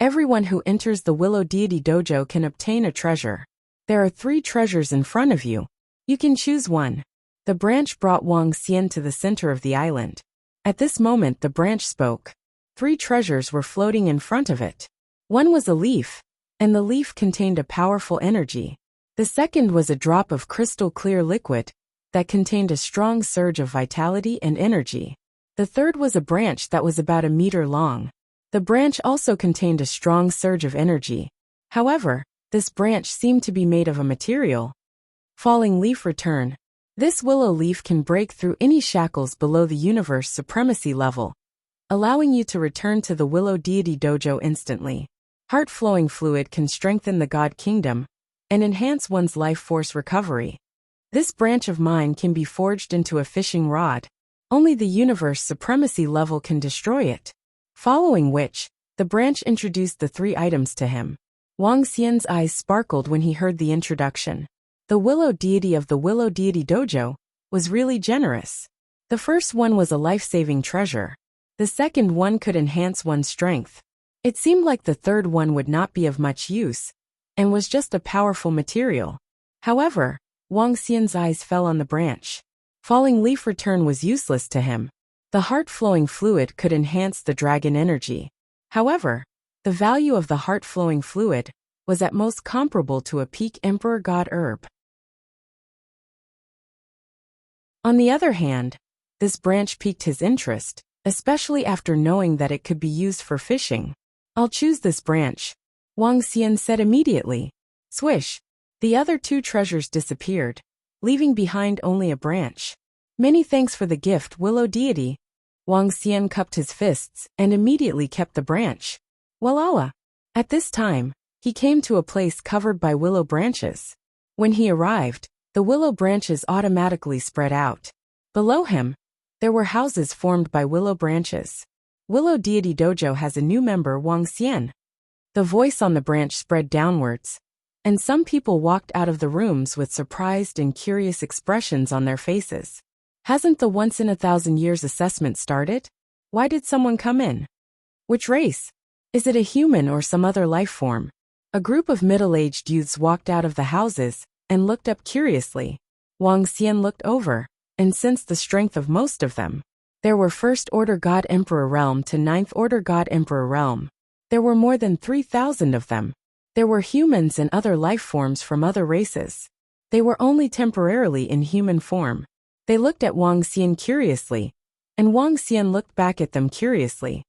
Everyone who enters the Willow Deity Dojo can obtain a treasure. There are 3 treasures in front of you. You can choose one. The branch brought Wang Xian to the center of the island. At this moment the branch spoke. 3 treasures were floating in front of it. One was a leaf, and the leaf contained a powerful energy. The second was a drop of crystal clear liquid that contained a strong surge of vitality and energy. The third was a branch that was about 1 meter long. The branch also contained a strong surge of energy. However, this branch seemed to be made of a material. Falling leaf return. This willow leaf can break through any shackles below the universe supremacy level, allowing you to return to the Willow Deity Dojo instantly. Heart-flowing fluid can strengthen the God Kingdom and enhance one's life force recovery. This branch of mine can be forged into a fishing rod. Only the universe supremacy level can destroy it. Following which, the branch introduced the 3 items to him. Wang Xian's eyes sparkled when he heard the introduction. The Willow Deity of the Willow Deity Dojo was really generous. The first one was a life-saving treasure. The second one could enhance one's strength. It seemed like the third one would not be of much use, and was just a powerful material. However, Wang Xian's eyes fell on the branch. Falling leaf return was useless to him. The heart-flowing fluid could enhance the dragon energy. However, the value of the heart-flowing fluid was at most comparable to a peak emperor god herb. On the other hand, this branch piqued his interest, especially after knowing that it could be used for fishing. I'll choose this branch, Wang Xian said immediately. Swish! The other 2 treasures disappeared, leaving behind only a branch. Many thanks for the gift, Willow Deity. Wang Xian cupped his fists and immediately kept the branch. Walala! At this time, he came to a place covered by willow branches. When he arrived, the willow branches automatically spread out. Below him, there were houses formed by willow branches. Willow Deity Dojo has a new member, Wang Xian. The voice on the branch spread downwards, and some people walked out of the rooms with surprised and curious expressions on their faces. Hasn't the once-in-a-thousand-years assessment started? Why did someone come in? Which race? Is it a human or some other life form? A group of middle-aged youths walked out of the houses and looked up curiously. Wang Xian looked over and sensed the strength of most of them. There were First Order God Emperor Realm to Ninth Order God Emperor Realm. There were more than 3,000 of them. There were humans and other life forms from other races. They were only temporarily in human form. They looked at Wang Xian curiously, and Wang Xian looked back at them curiously.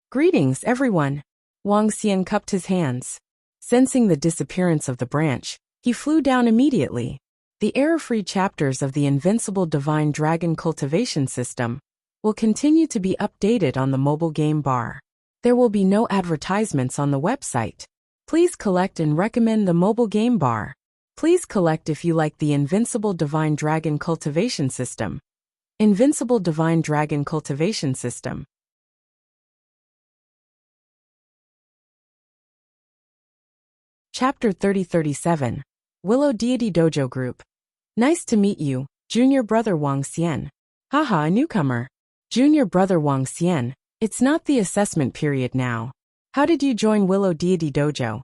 Greetings, everyone. Wang Xian cupped his hands. Sensing the disappearance of the branch, he flew down immediately. The error-free chapters of the Invincible Divine Dragon Cultivation System will continue to be updated on the mobile game bar. There will be no advertisements on the website. Please collect and recommend the mobile game bar. Please collect if you like the Invincible Divine Dragon Cultivation System. Invincible Divine Dragon Cultivation System. Chapter 3037. Willow Deity Dojo Group. Nice to meet you, Junior Brother Wang Xian. Haha, a newcomer. Junior Brother Wang Xian, it's not the assessment period now. How did you join Willow Deity Dojo?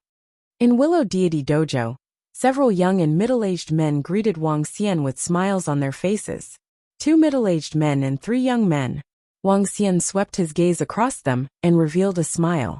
In Willow Deity Dojo, several young and middle-aged men greeted Wang Xian with smiles on their faces. 2 middle-aged men and 3 young men. Wang Xian swept his gaze across them and revealed a smile.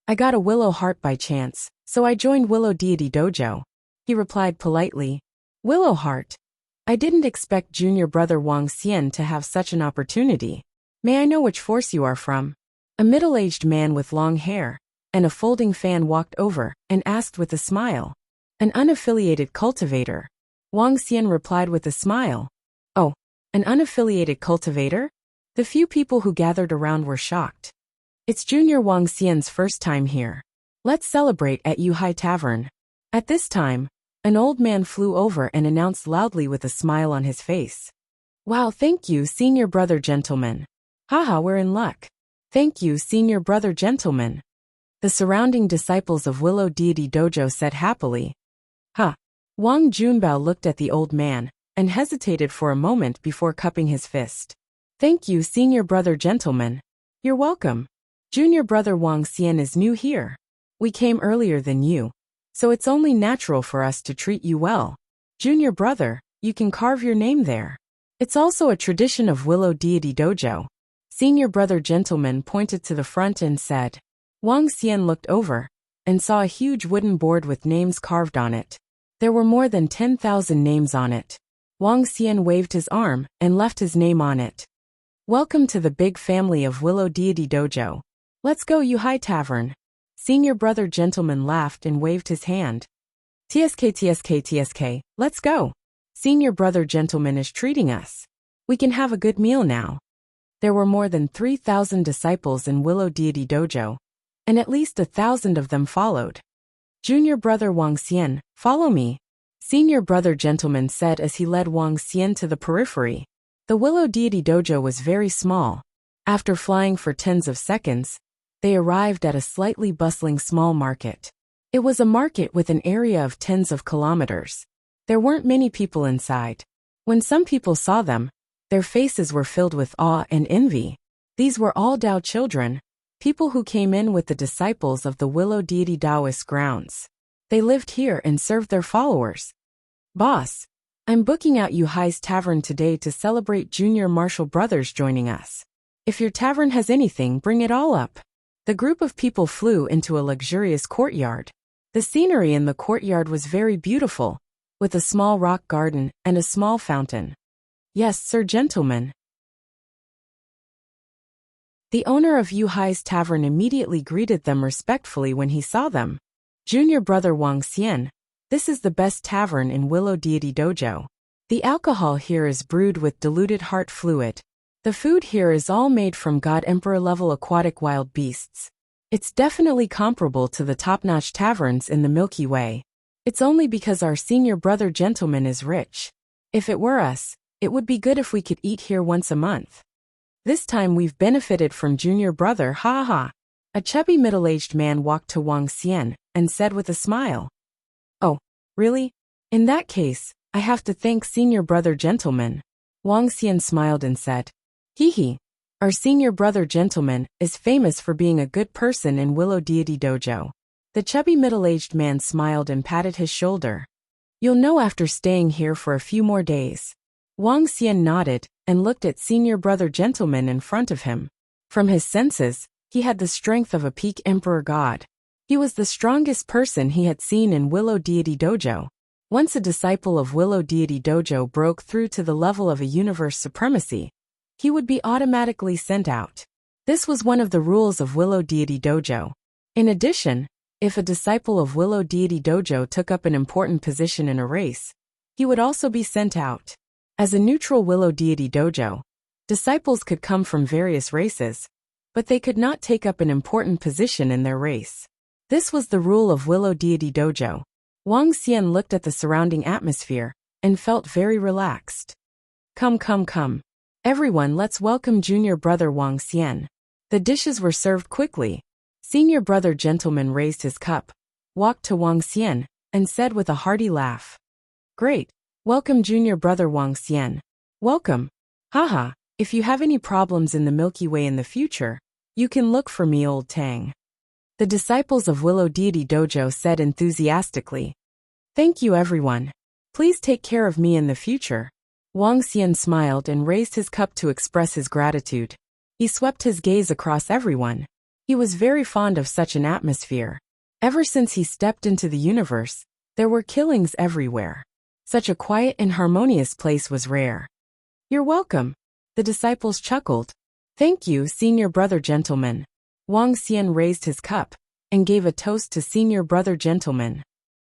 I got a willow heart by chance, so I joined Willow Deity Dojo. He replied politely. Willow heart? I didn't expect Junior Brother Wang Xian to have such an opportunity. May I know which force you are from? A middle-aged man with long hair and a folding fan walked over and asked with a smile. An unaffiliated cultivator. Wang Xian replied with a smile. Oh, an unaffiliated cultivator? The few people who gathered around were shocked. It's Junior Wang Xian's first time here. Let's celebrate at Yuhai Tavern. At this time, an old man flew over and announced loudly with a smile on his face. Wow, thank you, Senior Brother Gentleman. Haha, we're in luck. Thank you, Senior Brother Gentleman. The surrounding disciples of Willow Deity Dojo said happily. Huh. Wang Junbao looked at the old man and hesitated for a moment before cupping his fist. Thank you, Senior Brother Gentleman. You're welcome. Junior Brother Wang Xian is new here. We came earlier than you, so it's only natural for us to treat you well. Junior Brother, you can carve your name there. It's also a tradition of Willow Deity Dojo. Senior Brother Gentleman pointed to the front and said. Wang Xian looked over and saw a huge wooden board with names carved on it. There were more than 10,000 names on it. Wang Xian waved his arm and left his name on it. Welcome to the big family of Willow Deity Dojo. Let's go Yuhai Tavern. Senior Brother Gentleman laughed and waved his hand. TSK, let's go. Senior Brother Gentleman is treating us. We can have a good meal now. There were more than 3,000 disciples in Willow Deity Dojo, and at least 1,000 of them followed. Junior Brother Wang Xian, follow me. Senior Brother Gentleman said as he led Wang Xian to the periphery. The Willow Deity Dojo was very small. After flying for tens of seconds, they arrived at a slightly bustling small market. It was a market with an area of tens of kilometers. There weren't many people inside. When some people saw them, their faces were filled with awe and envy. These were all Dao children, people who came in with the disciples of the Willow Deity Taoist grounds. They lived here and served their followers. Boss, I'm booking out Yuhai's Tavern today to celebrate Junior Martial Brothers joining us. If your tavern has anything, bring it all up. The group of people flew into a luxurious courtyard. The scenery in the courtyard was very beautiful, with a small rock garden and a small fountain. Yes, sir, gentlemen. The owner of Yuhai's Tavern immediately greeted them respectfully when he saw them. Junior Brother Wang Xian, this is the best tavern in Willow Deity Dojo. The alcohol here is brewed with diluted heart fluid. The food here is all made from God Emperor level aquatic wild beasts. It's definitely comparable to the top-notch taverns in the Milky Way. It's only because our Senior Brother Gentleman is rich. If it were us, it would be good if we could eat here once a month. This time we've benefited from Junior Brother, ha ha. A chubby middle-aged man walked to Wang Xian and said with a smile. Oh, really? In that case, I have to thank Senior Brother Gentleman. Wang Xian smiled and said. Hee hee. Our Senior Brother Gentleman is famous for being a good person in Willow Deity Dojo. The chubby middle-aged man smiled and patted his shoulder. You'll know after staying here for a few more days. Wang Xian nodded and looked at Senior Brother Gentleman in front of him. From his senses, he had the strength of a peak emperor god. He was the strongest person he had seen in Willow Deity Dojo. Once a disciple of Willow Deity Dojo broke through to the level of a universe supremacy, he would be automatically sent out. This was one of the rules of Willow Deity Dojo. In addition, if a disciple of Willow Deity Dojo took up an important position in a race, he would also be sent out. As a neutral Willow Deity dojo, disciples could come from various races, but they could not take up an important position in their race. This was the rule of Willow Deity dojo. Wang Xian looked at the surrounding atmosphere and felt very relaxed. Come, come, come. Everyone, let's welcome junior brother Wang Xian. The dishes were served quickly. Senior brother gentleman raised his cup, walked to Wang Xian, and said with a hearty laugh. Great. Welcome junior brother Wang Xian. Welcome. Haha, if you have any problems in the Milky Way in the future, you can look for me, old Tang. The disciples of Willow Deity Dojo said enthusiastically. Thank you everyone. Please take care of me in the future. Wang Xian smiled and raised his cup to express his gratitude. He swept his gaze across everyone. He was very fond of such an atmosphere. Ever since he stepped into the universe, there were killings everywhere. Such a quiet and harmonious place was rare. You're welcome. The disciples chuckled. Thank you, senior brother gentleman. Wang Xian raised his cup and gave a toast to senior brother gentleman.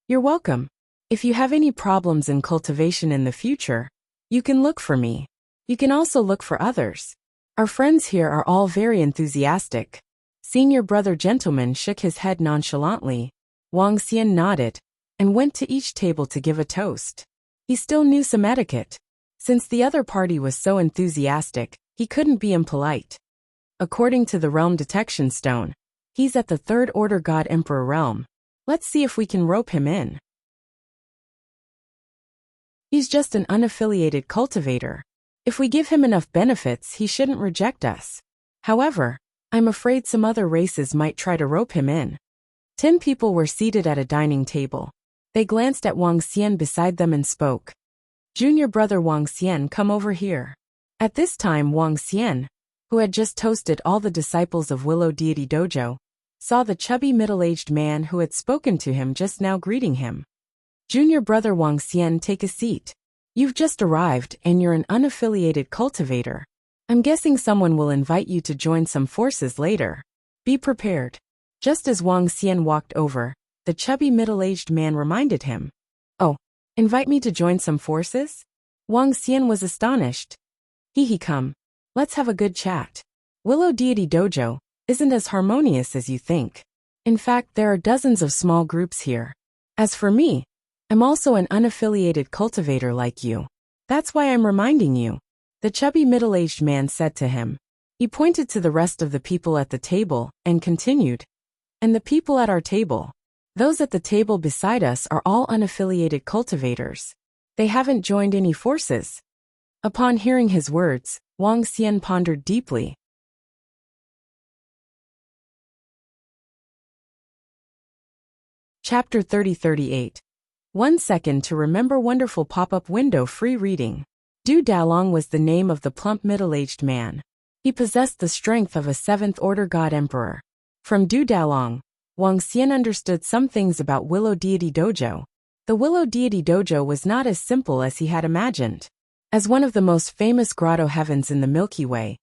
You're welcome. If you have any problems in cultivation in the future, you can look for me. You can also look for others. Our friends here are all very enthusiastic. Senior brother gentleman shook his head nonchalantly. Wang Xian nodded and went to each table to give a toast. He still knew some etiquette. Since the other party was so enthusiastic, he couldn't be impolite. According to the Realm Detection Stone, he's at the Third Order God Emperor realm. Let's see if we can rope him in. He's just an unaffiliated cultivator. If we give him enough benefits, he shouldn't reject us. However, I'm afraid some other races might try to rope him in. 10 people were seated at a dining table. They glanced at Wang Xian beside them and spoke. Junior brother Wang Xian, come over here. At this time Wang Xian, who had just toasted all the disciples of Willow Deity Dojo, saw the chubby middle-aged man who had spoken to him just now greeting him. Junior brother Wang Xian, take a seat. You've just arrived and you're an unaffiliated cultivator. I'm guessing someone will invite you to join some forces later. Be prepared. Just as Wang Xian walked over, the chubby middle-aged man reminded him. Oh, invite me to join some forces? Wang Xian was astonished. He come. Let's have a good chat. Willow Deity Dojo isn't as harmonious as you think. In fact, there are dozens of small groups here. As for me, I'm also an unaffiliated cultivator like you. That's why I'm reminding you. The chubby middle-aged man said to him. He pointed to the rest of the people at the table and continued. And the people at our table. Those at the table beside us are all unaffiliated cultivators. They haven't joined any forces. Upon hearing his words, Wang Xian pondered deeply. Chapter 30-38. 1 second to remember wonderful pop-up window free reading. Du Dalong was the name of the plump middle-aged man. He possessed the strength of a 7th Order God Emperor. From Du Dalong, Wang Xian understood some things about Willow Deity Dojo. The Willow Deity Dojo was not as simple as he had imagined. As one of the most famous grotto heavens in the Milky Way,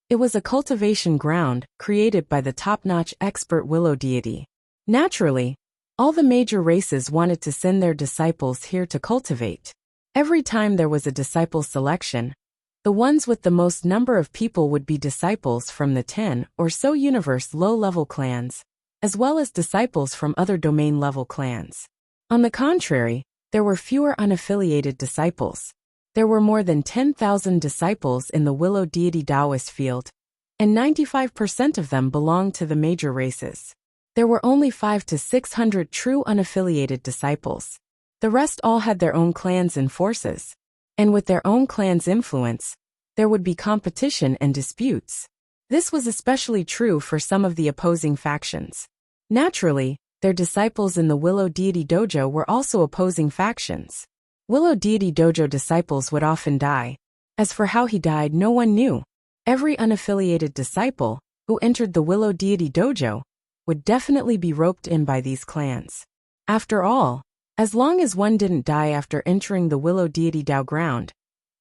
it was a cultivation ground created by the top-notch expert Willow Deity. Naturally, all the major races wanted to send their disciples here to cultivate. Every time there was a disciple selection, the ones with the most number of people would be disciples from the 10 or so universe low-level clans, as well as disciples from other domain-level clans. On the contrary, there were fewer unaffiliated disciples. There were more than 10,000 disciples in the Willow Deity Taoist field, and 95% of them belonged to the major races. There were only 500 to 600 true unaffiliated disciples. The rest all had their own clans and forces. And with their own clan's influence, there would be competition and disputes. This was especially true for some of the opposing factions. Naturally, their disciples in the Willow Deity Dojo were also opposing factions. Willow Deity Dojo disciples would often die. As for how he died, no one knew. Every unaffiliated disciple who entered the Willow Deity Dojo would definitely be roped in by these clans. After all, as long as one didn't die after entering the Willow Deity Dao ground,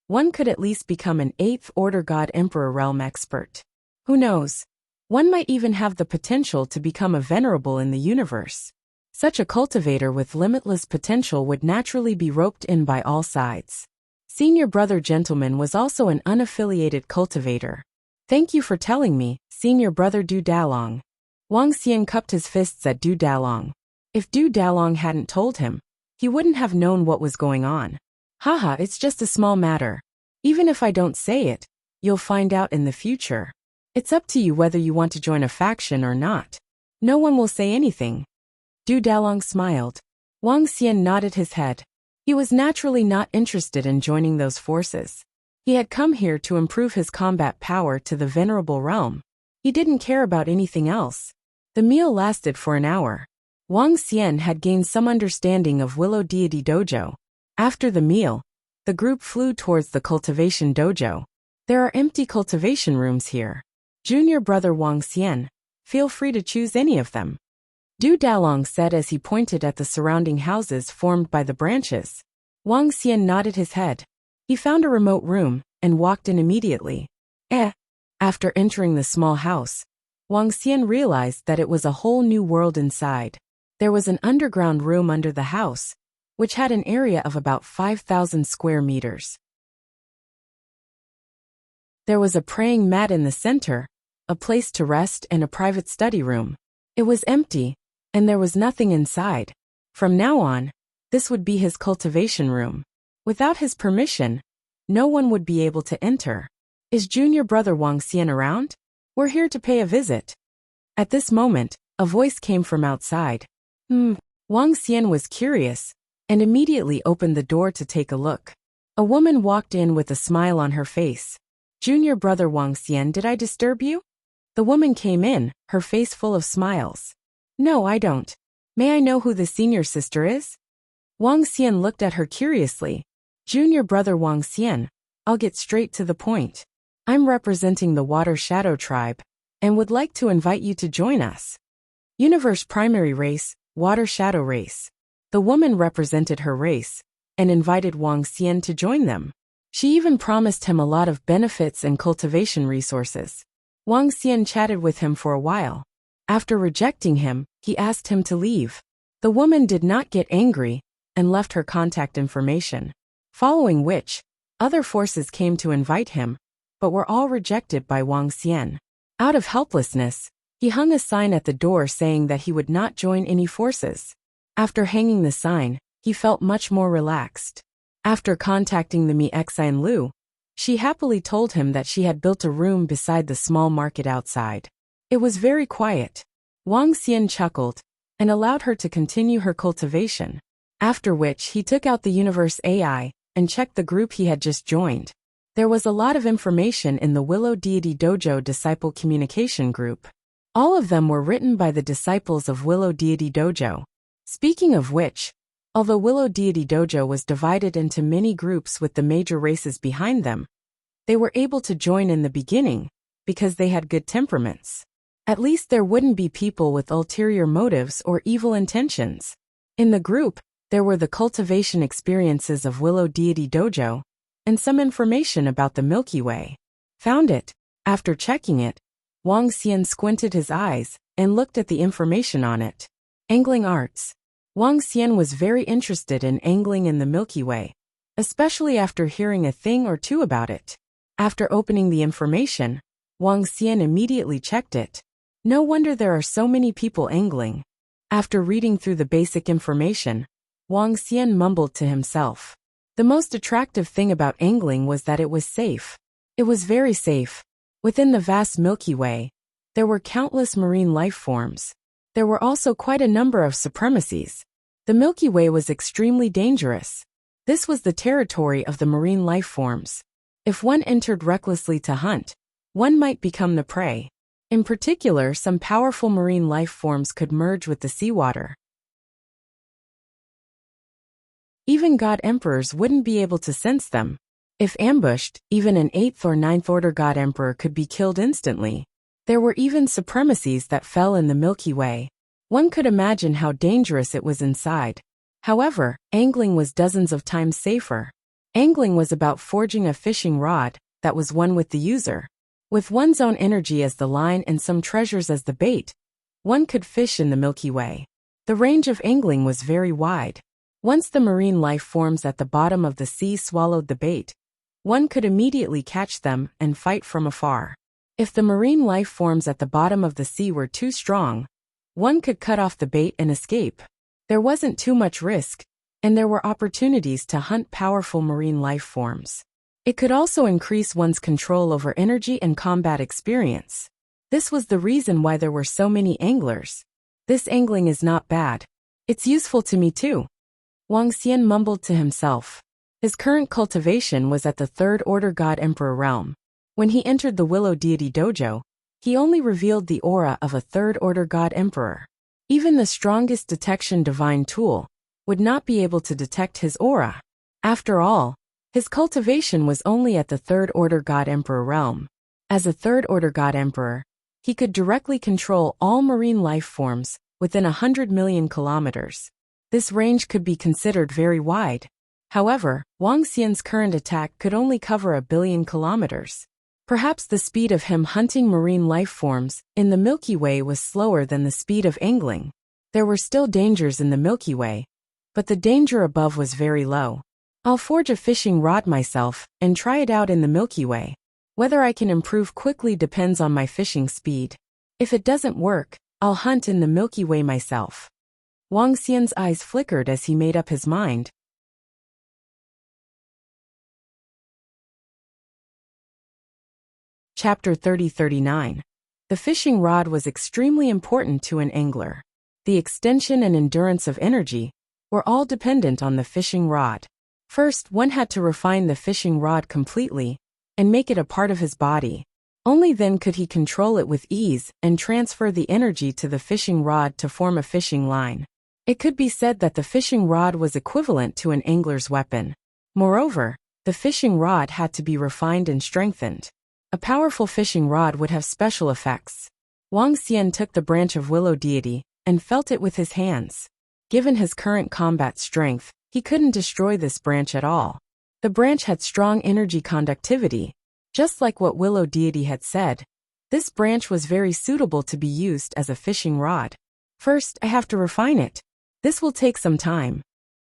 one could at least become an 8th Order God Emperor realm expert. Who knows? One might even have the potential to become a venerable in the universe. Such a cultivator with limitless potential would naturally be roped in by all sides. Senior brother gentleman was also an unaffiliated cultivator. Thank you for telling me, senior brother Du Dalong. Wang Xian cupped his fists at Du Dalong. If Du Dalong hadn't told him, he wouldn't have known what was going on. Haha, it's just a small matter. Even if I don't say it, you'll find out in the future. It's up to you whether you want to join a faction or not. No one will say anything. Du Dalong smiled. Wang Xian nodded his head. He was naturally not interested in joining those forces. He had come here to improve his combat power to the venerable realm. He didn't care about anything else. The meal lasted for an hour. Wang Xian had gained some understanding of Willow Deity Dojo. After the meal, the group flew towards the Cultivation Dojo. There are empty cultivation rooms here. Junior brother Wang Xian, feel free to choose any of them. Du Dalong said as he pointed at the surrounding houses formed by the branches. Wang Xian nodded his head. He found a remote room and walked in immediately. After entering the small house, Wang Xian realized that it was a whole new world inside. There was an underground room under the house, which had an area of about 5,000 square meters. There was a praying mat in the center, a place to rest and a private study room. It was empty, and there was nothing inside. From now on, this would be his cultivation room. Without his permission, no one would be able to enter. Is junior brother Wang Xian around? We're here to pay a visit. At this moment, a voice came from outside. Wang Xian was curious, and immediately opened the door to take a look. A woman walked in with a smile on her face. Junior brother Wang Xian, did I disturb you? The woman came in, her face full of smiles. No, I don't. May I know who the senior sister is? Wang Xian looked at her curiously. Junior brother Wang Xian, I'll get straight to the point. I'm representing the Water Shadow tribe, and would like to invite you to join us. Universe primary race, Water Shadow race. The woman represented her race, and invited Wang Xian to join them. She even promised him a lot of benefits and cultivation resources. Wang Xian chatted with him for a while. After rejecting him, he asked him to leave. The woman did not get angry, and left her contact information. Following which, other forces came to invite him, but were all rejected by Wang Xian. Out of helplessness, he hung a sign at the door saying that he would not join any forces. After hanging the sign, he felt much more relaxed. After contacting the Mi Xian Lu, she happily told him that she had built a room beside the small market outside. It was very quiet. Wang Xian chuckled, and allowed her to continue her cultivation. After which he took out the Universe AI, and checked the group he had just joined. There was a lot of information in the Willow Deity Dojo Disciple Communication Group. All of them were written by the disciples of Willow Deity Dojo. Speaking of which, although Willow Deity Dojo was divided into many groups with the major races behind them, they were able to join in the beginning, because they had good temperaments. At least there wouldn't be people with ulterior motives or evil intentions. In the group, there were the cultivation experiences of Willow Deity Dojo, and some information about the Milky Way. Found it. After checking it, Wang Xian squinted his eyes, and looked at the information on it. Angling arts. Wang Xian was very interested in angling in the Milky Way, especially after hearing a thing or two about it. After opening the information, Wang Xian immediately checked it. No wonder there are so many people angling. After reading through the basic information, Wang Xian mumbled to himself. The most attractive thing about angling was that it was safe. It was very safe. Within the vast Milky Way, there were countless marine life forms. There were also quite a number of supremacies. The Milky Way was extremely dangerous. This was the territory of the marine life forms. If one entered recklessly to hunt, one might become the prey. In particular, some powerful marine life forms could merge with the seawater. Even God Emperors wouldn't be able to sense them. If ambushed, even an 8th or 9th order God Emperor could be killed instantly. There were even supremacies that fell in the Milky Way. One could imagine how dangerous it was inside. However, angling was dozens of times safer. Angling was about forging a fishing rod that was one with the user. With one's own energy as the line and some treasures as the bait, one could fish in the Milky Way. The range of angling was very wide. Once the marine life forms at the bottom of the sea swallowed the bait, one could immediately catch them and fight from afar. If the marine life forms at the bottom of the sea were too strong, one could cut off the bait and escape. There wasn't too much risk, and there were opportunities to hunt powerful marine life forms. It could also increase one's control over energy and combat experience. This was the reason why there were so many anglers. This angling is not bad. It's useful to me too. Wang Xian mumbled to himself. His current cultivation was at the Third Order God Emperor realm. When he entered the Willow Deity Dojo, he only revealed the aura of a Third Order God Emperor. Even the strongest detection divine tool would not be able to detect his aura. After all, his cultivation was only at the Third Order God Emperor realm. As a Third Order God Emperor, he could directly control all marine life forms within 100 million kilometers. This range could be considered very wide. However, Wang Xian's current attack could only cover 1 billion kilometers. Perhaps the speed of him hunting marine life forms in the Milky Way was slower than the speed of angling. There were still dangers in the Milky Way, but the danger above was very low. I'll forge a fishing rod myself and try it out in the Milky Way. Whether I can improve quickly depends on my fishing speed. If it doesn't work, I'll hunt in the Milky Way myself. Wang Xian's eyes flickered as he made up his mind. Chapter 30-39. The fishing rod was extremely important to an angler. The extension and endurance of energy were all dependent on the fishing rod. First, one had to refine the fishing rod completely and make it a part of his body. Only then could he control it with ease and transfer the energy to the fishing rod to form a fishing line. It could be said that the fishing rod was equivalent to an angler's weapon. Moreover, the fishing rod had to be refined and strengthened. A powerful fishing rod would have special effects. Wang Xian took the branch of Willow Deity and felt it with his hands. Given his current combat strength, he couldn't destroy this branch at all. The branch had strong energy conductivity. Just like what Willow Deity had said, this branch was very suitable to be used as a fishing rod. First, I have to refine it. This will take some time.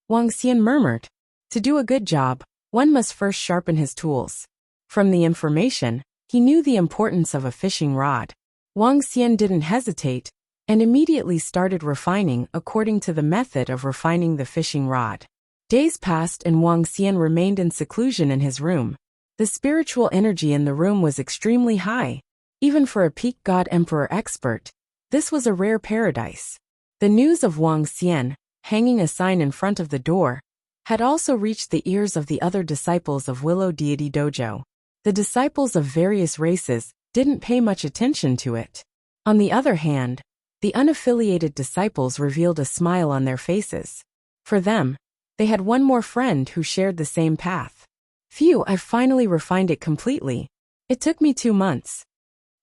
Wang Xian murmured. To do a good job, one must first sharpen his tools. From the information, he knew the importance of a fishing rod. Wang Xian didn't hesitate and immediately started refining according to the method of refining the fishing rod. Days passed and Wang Xian remained in seclusion in his room. The spiritual energy in the room was extremely high. Even for a peak God Emperor expert, this was a rare paradise. The news of Wang Xian, hanging a sign in front of the door, had also reached the ears of the other disciples of Willow Deity Dojo. The disciples of various races didn't pay much attention to it. On the other hand, the unaffiliated disciples revealed a smile on their faces. For them, they had one more friend who shared the same path. Phew, I've finally refined it completely. It took me 2 months.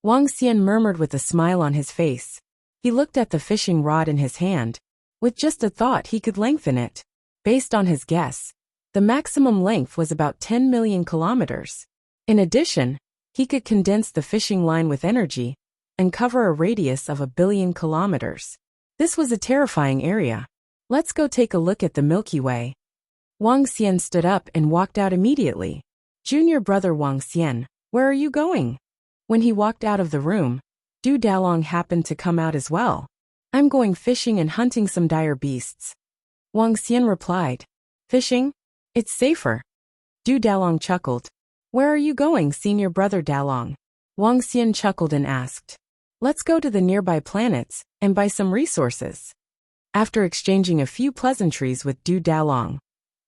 Wang Xian murmured with a smile on his face. He looked at the fishing rod in his hand. With just a thought he could lengthen it. Based on his guess, the maximum length was about 10 million kilometers. In addition, he could condense the fishing line with energy and cover a radius of 1 billion kilometers. This was a terrifying area. Let's go take a look at the Milky Way. Wang Xian stood up and walked out immediately. Junior brother Wang Xian, where are you going? When he walked out of the room, Du Dalong happened to come out as well. I'm going fishing and hunting some dire beasts. Wang Xian replied. Fishing? It's safer. Du Dalong chuckled. Where are you going, senior brother Dalong? Wang Xian chuckled and asked. Let's go to the nearby planets and buy some resources. After exchanging a few pleasantries with Du Dalong,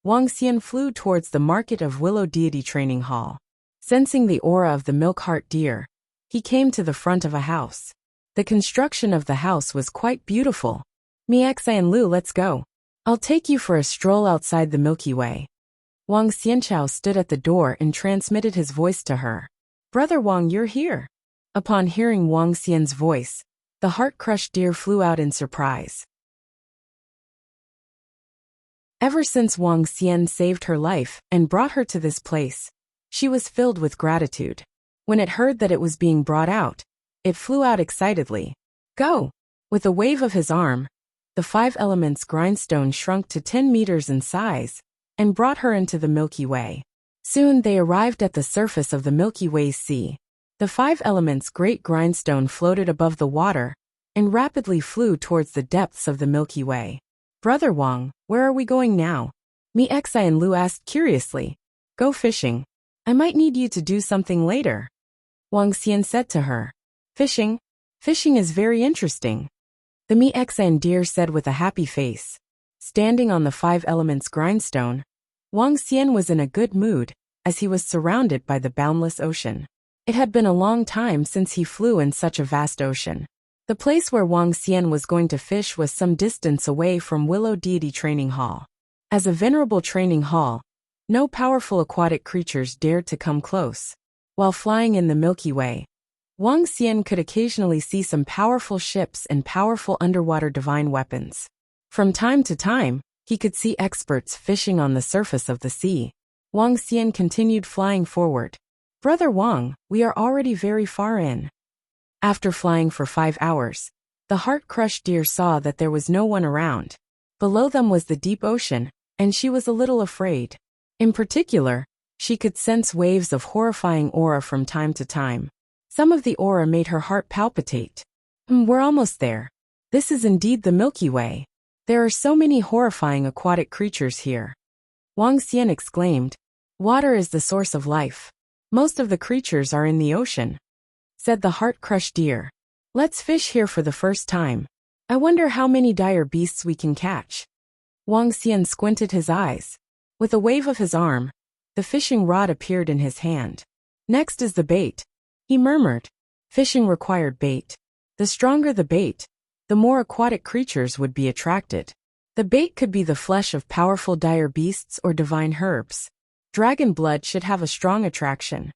Wang Xian flew towards the market of Willow Deity Training Hall. Sensing the aura of the milk heart deer, he came to the front of a house. The construction of the house was quite beautiful. Miexia and Lu, let's go. I'll take you for a stroll outside the Milky Way. Wang Xianchao stood at the door and transmitted his voice to her. Brother Wang, you're here. Upon hearing Wang Xian's voice, the heart-crushed deer flew out in surprise. Ever since Wang Xian saved her life and brought her to this place, she was filled with gratitude. When it heard that it was being brought out, it flew out excitedly. Go! With a wave of his arm, the 5 elements grindstone shrunk to 10 meters in size and brought her into the Milky Way. Soon they arrived at the surface of the Milky Way's sea. The 5 elements great grindstone floated above the water and rapidly flew towards the depths of the Milky Way. Brother Wang, where are we going now? Mi Xi and Lu asked curiously. Go fishing. I might need you to do something later. Wang Xian said to her. Fishing? Fishing is very interesting. The Mi Xi deer said with a happy face. Standing on the 5 elements grindstone, Wang Xian was in a good mood, as he was surrounded by the boundless ocean. It had been a long time since he flew in such a vast ocean. The place where Wang Xian was going to fish was some distance away from Willow Deity Training Hall. As a venerable training hall, no powerful aquatic creatures dared to come close. While flying in the Milky Way, Wang Xian could occasionally see some powerful ships and powerful underwater divine weapons. From time to time, he could see experts fishing on the surface of the sea. Wang Xian continued flying forward. Brother Wang, we are already very far in. After flying for 5 hours, the heart-crushed deer saw that there was no one around. Below them was the deep ocean, and she was a little afraid. In particular, she could sense waves of horrifying aura from time to time. Some of the aura made her heart palpitate. We're almost there. This is indeed the Milky Way. There are so many horrifying aquatic creatures here. Wang Xian exclaimed. Water is the source of life. Most of the creatures are in the ocean. Said the heart-crushed deer. Let's fish here for the first time. I wonder how many dire beasts we can catch. Wang Xian squinted his eyes. With a wave of his arm, the fishing rod appeared in his hand. Next is the bait. He murmured. Fishing required bait. The stronger the bait, the more aquatic creatures would be attracted. The bait could be the flesh of powerful dire beasts or divine herbs. Dragon blood should have a strong attraction.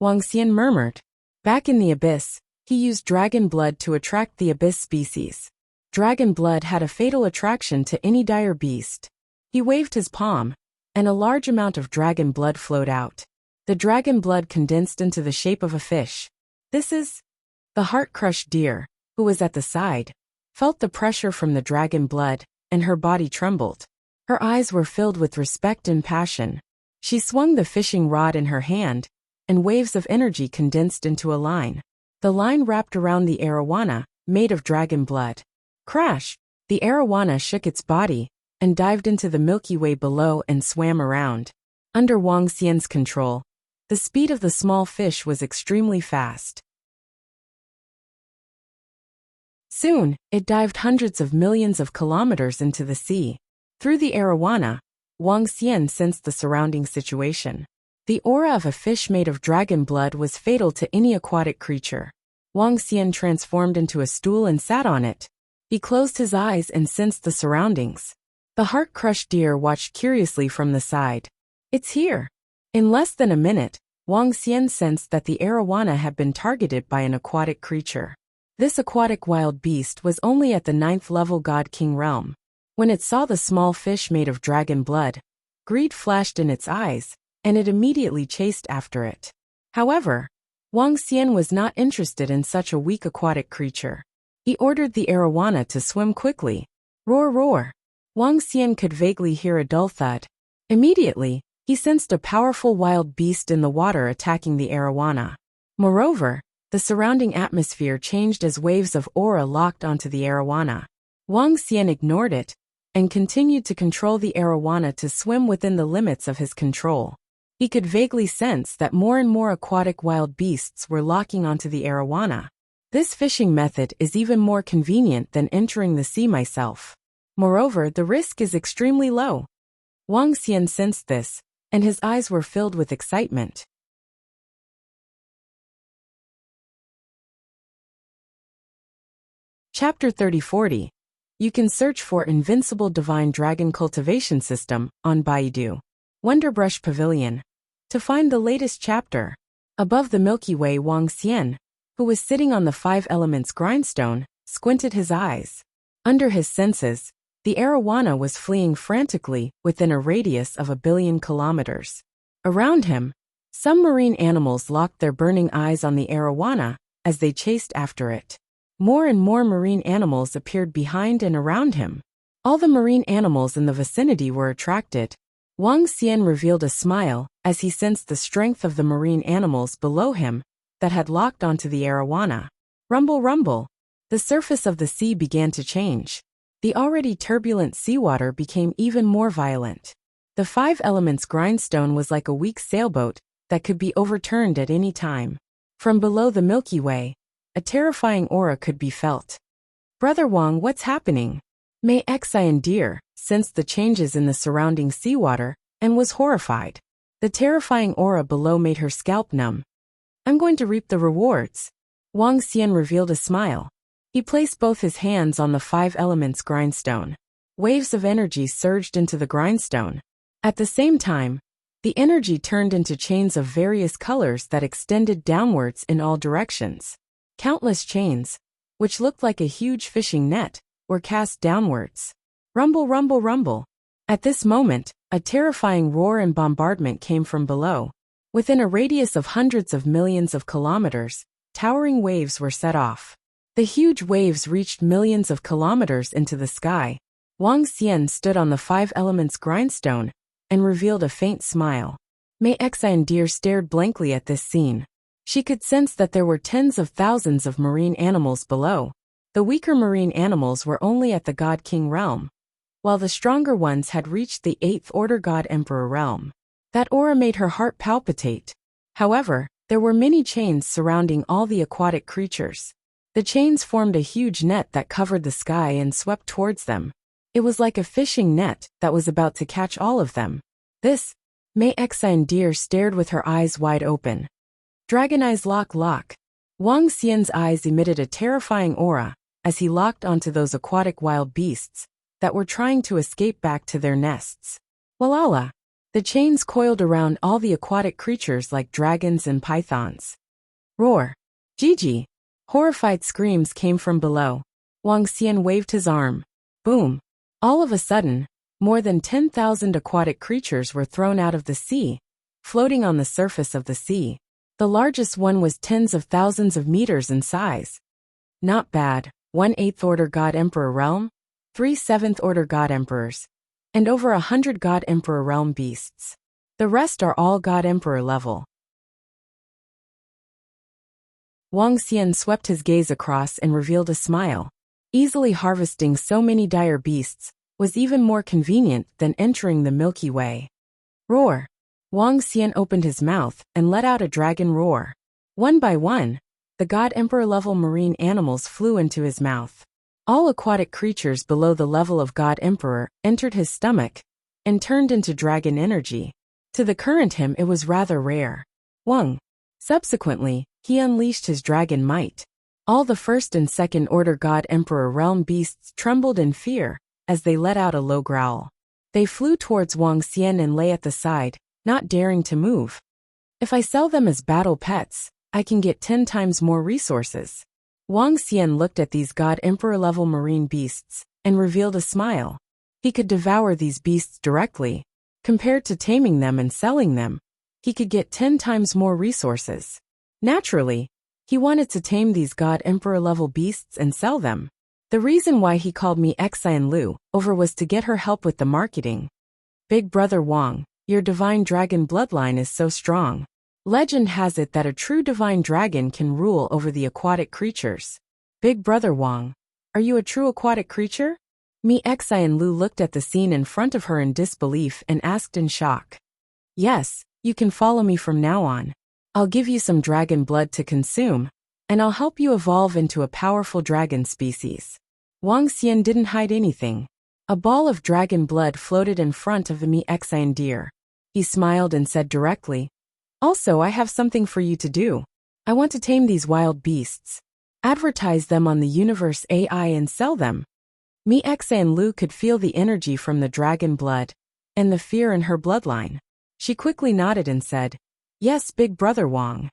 Wang Xian murmured. Back in the abyss, he used dragon blood to attract the abyss species. Dragon blood had a fatal attraction to any dire beast. He waved his palm, and a large amount of dragon blood flowed out. The dragon blood condensed into the shape of a fish. This is... The heart-crushed deer, who was at the side, felt the pressure from the dragon blood, and her body trembled. Her eyes were filled with respect and passion. She swung the fishing rod in her hand, and waves of energy condensed into a line. The line wrapped around the arowana, made of dragon blood. Crash! The arowana shook its body, and dived into the Milky Way below and swam around. Under Wang Xian's control, the speed of the small fish was extremely fast. Soon, it dived hundreds of millions of kilometers into the sea. Through the arowana, Wang Xian sensed the surrounding situation. The aura of a fish made of dragon blood was fatal to any aquatic creature. Wang Xian transformed into a stool and sat on it. He closed his eyes and sensed the surroundings. The heart-crushed deer watched curiously from the side. It's here. In less than a minute, Wang Xian sensed that the arowana had been targeted by an aquatic creature. This aquatic wild beast was only at the 9th level God King realm. When it saw the small fish made of dragon blood, greed flashed in its eyes, and it immediately chased after it. However, Wang Xian was not interested in such a weak aquatic creature. He ordered the arowana to swim quickly. Roar, roar! Wang Xian could vaguely hear a dull thud. Immediately, he sensed a powerful wild beast in the water attacking the arowana. Moreover, the surrounding atmosphere changed as waves of aura locked onto the arowana. Wang Xian ignored it, and continued to control the arowana to swim within the limits of his control. He could vaguely sense that more and more aquatic wild beasts were locking onto the arowana. This fishing method is even more convenient than entering the sea myself. Moreover, the risk is extremely low. Wang Xian sensed this, and his eyes were filled with excitement. Chapter 3040. You can search for Invincible Divine Dragon Cultivation System on Baidu. Wonderbrush Pavilion. To find the latest chapter. Above the Milky Way, Wang Xian, who was sitting on the 5 elements grindstone, squinted his eyes. Under his senses, the arowana was fleeing frantically within a radius of 1 billion kilometers. Around him, some marine animals locked their burning eyes on the arowana as they chased after it. more and more marine animals appeared behind and around him. All the marine animals in the vicinity were attracted. Wang Xian revealed a smile as he sensed the strength of the marine animals below him that had locked onto the arowana. Rumble, rumble. The surface of the sea began to change. The already turbulent seawater became even more violent. The five elements grindstone was like a weak sailboat that could be overturned at any time. From below the Milky Way, a terrifying aura could be felt. Brother Wang, what's happening? Mei Xian dear sensed the changes in the surrounding seawater and was horrified. The terrifying aura below made her scalp numb. I'm going to reap the rewards. Wang Xian revealed a smile. He placed both his hands on the five elements grindstone. Waves of energy surged into the grindstone. At the same time, the energy turned into chains of various colors that extended downwards in all directions. Countless chains, which looked like a huge fishing net, were cast downwards. Rumble, rumble, rumble. At this moment, a terrifying roar and bombardment came from below. Within a radius of hundreds of millions of kilometers, towering waves were set off. The huge waves reached millions of kilometers into the sky. Wang Xian stood on the five elements grindstone and revealed a faint smile. Mei Xian dear stared blankly at this scene. She could sense that there were tens of thousands of marine animals below. The weaker marine animals were only at the God King realm, while the stronger ones had reached the 8th Order God Emperor realm. That aura made her heart palpitate. However, there were many chains surrounding all the aquatic creatures. The chains formed a huge net that covered the sky and swept towards them. It was like a fishing net that was about to catch all of them. This, Mei Xian dear stared with her eyes wide open. Dragon eyes lock lock. Wang Xian's eyes emitted a terrifying aura as he locked onto those aquatic wild beasts that were trying to escape back to their nests. Walala! The chains coiled around all the aquatic creatures like dragons and pythons. Roar! Gigi! Horrified screams came from below. Wang Xian waved his arm. Boom! All of a sudden, more than 10,000 aquatic creatures were thrown out of the sea, floating on the surface of the sea. The largest one was tens of thousands of meters in size. Not bad. 1/8th Order God Emperor realm, 3 7th Order God Emperors, and over 100 God Emperor realm beasts. The rest are all God Emperor level. Wang Xian swept his gaze across and revealed a smile. Easily harvesting so many dire beasts was even more convenient than entering the Milky Way. Roar! Wang Xian opened his mouth and let out a dragon roar. One by one, the God Emperor level marine animals flew into his mouth. All aquatic creatures below the level of God Emperor entered his stomach and turned into dragon energy. To the current him it was rather rare. Wang. Subsequently, he unleashed his dragon might. All the 1st and 2nd Order God Emperor realm beasts trembled in fear as they let out a low growl. They flew towards Wang Xian and lay at the side, not daring to move. If I sell them as battle pets, I can get 10 times more resources. Wang Xian looked at these God Emperor level marine beasts and revealed a smile. He could devour these beasts directly. Compared to taming them and selling them, he could get 10 times more resources. Naturally, he wanted to tame these God Emperor level beasts and sell them. The reason why he called Mei Xian Lu over was to get her help with the marketing. Big brother Wang, your divine dragon bloodline is so strong. Legend has it that a true divine dragon can rule over the aquatic creatures. Big brother Wang, are you a true aquatic creature? Mei Xian Lu looked at the scene in front of her in disbelief and asked in shock. Yes, you can follow me from now on. I'll give you some dragon blood to consume, and I'll help you evolve into a powerful dragon species. Wang Xian didn't hide anything. A ball of dragon blood floated in front of the Mei Xian deer. He smiled and said directly, also, I have something for you to do. I want to tame these wild beasts. Advertise them on the universe AI and sell them. Mei Xian Lu could feel the energy from the dragon blood and the fear in her bloodline. She quickly nodded and said, yes, big brother Wang.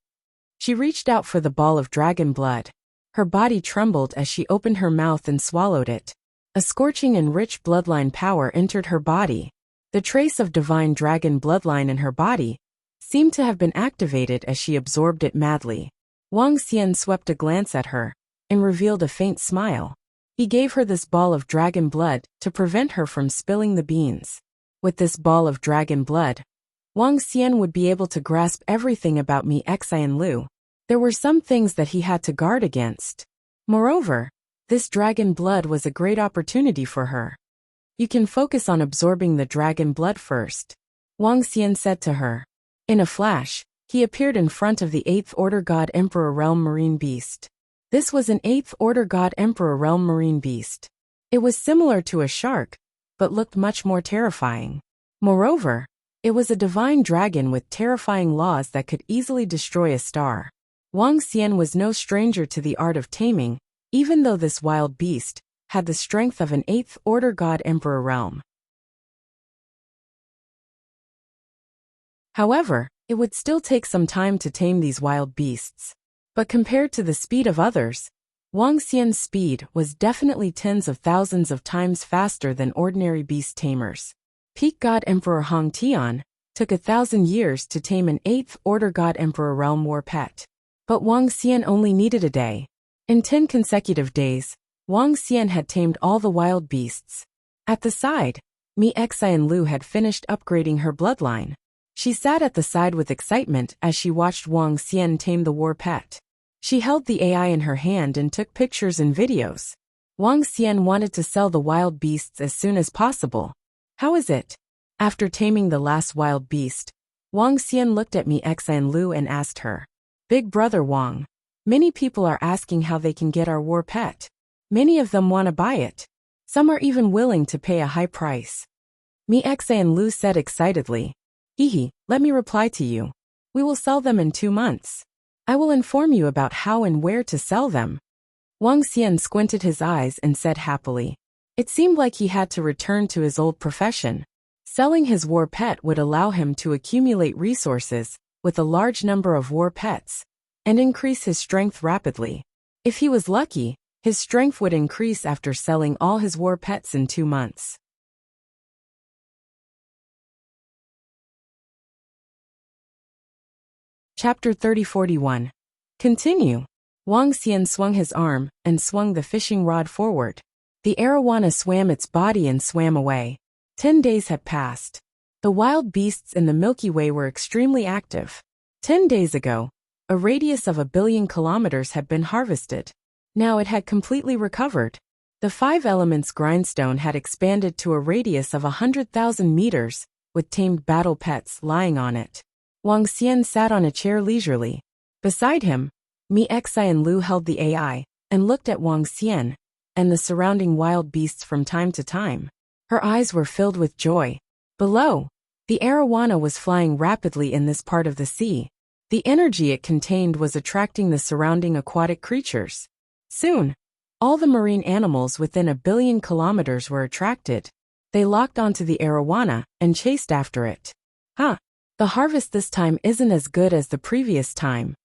She reached out for the ball of dragon blood. Her body trembled as she opened her mouth and swallowed it. A scorching and rich bloodline power entered her body. The trace of divine dragon bloodline in her body seemed to have been activated as she absorbed it madly. Wang Xian swept a glance at her and revealed a faint smile. He gave her this ball of dragon blood to prevent her from spilling the beans. With this ball of dragon blood, Wang Xian would be able to grasp everything about Mi Xian Lu. There were some things that he had to guard against. Moreover, this dragon blood was a great opportunity for her. You can focus on absorbing the dragon blood first, Wang Xian said to her. In a flash, he appeared in front of the 8th Order God Emperor Realm Marine Beast. This was an 8th Order God Emperor Realm Marine Beast. It was similar to a shark, but looked much more terrifying. Moreover, it was a divine dragon with terrifying laws that could easily destroy a star. Wang Xian was no stranger to the art of taming, even though this wild beast had the strength of an 8th Order God Emperor realm. However, it would still take some time to tame these wild beasts. But compared to the speed of others, Wang Xian's speed was definitely tens of thousands of times faster than ordinary beast tamers. Peak God Emperor Hong Tian took 1,000 years to tame an 8th Order God Emperor realm war pet. But Wang Xian only needed a day. In 10 consecutive days, Wang Xian had tamed all the wild beasts. At the side, Mi Xian Lu had finished upgrading her bloodline. She sat at the side with excitement as she watched Wang Xian tame the war pet. She held the AI in her hand and took pictures and videos. Wang Xian wanted to sell the wild beasts as soon as possible. How is it? After taming the last wild beast, Wang Xian looked at Mi Xian Lu and asked her. Big brother Wang, many people are asking how they can get our war pet. Many of them want to buy it. Some are even willing to pay a high price. Mi Xian Lu said excitedly. Hehe, let me reply to you. We will sell them in 2 months. I will inform you about how and where to sell them. Wang Xian squinted his eyes and said happily. It seemed like he had to return to his old profession. Selling his war pet would allow him to accumulate resources with a large number of war pets and increase his strength rapidly. If he was lucky, his strength would increase after selling all his war pets in 2 months. Chapter 3041. Continue. Wang Xian swung his arm and swung the fishing rod forward. The arowana swam its body and swam away. 10 days had passed. The wild beasts in the Milky Way were extremely active. 10 days ago, a radius of 1 billion kilometers had been harvested. Now it had completely recovered. The 5 elements grindstone had expanded to a radius of 100,000 meters, with tamed battle pets lying on it. Wang Xian sat on a chair leisurely. Beside him, Mi Xian Lu held the AI and looked at Wang Xian and the surrounding wild beasts from time to time. Her eyes were filled with joy. Below, the arowana was flying rapidly in this part of the sea. The energy it contained was attracting the surrounding aquatic creatures. Soon, all the marine animals within 1 billion kilometers were attracted. They locked onto the arowana and chased after it. The harvest this time isn't as good as the previous time.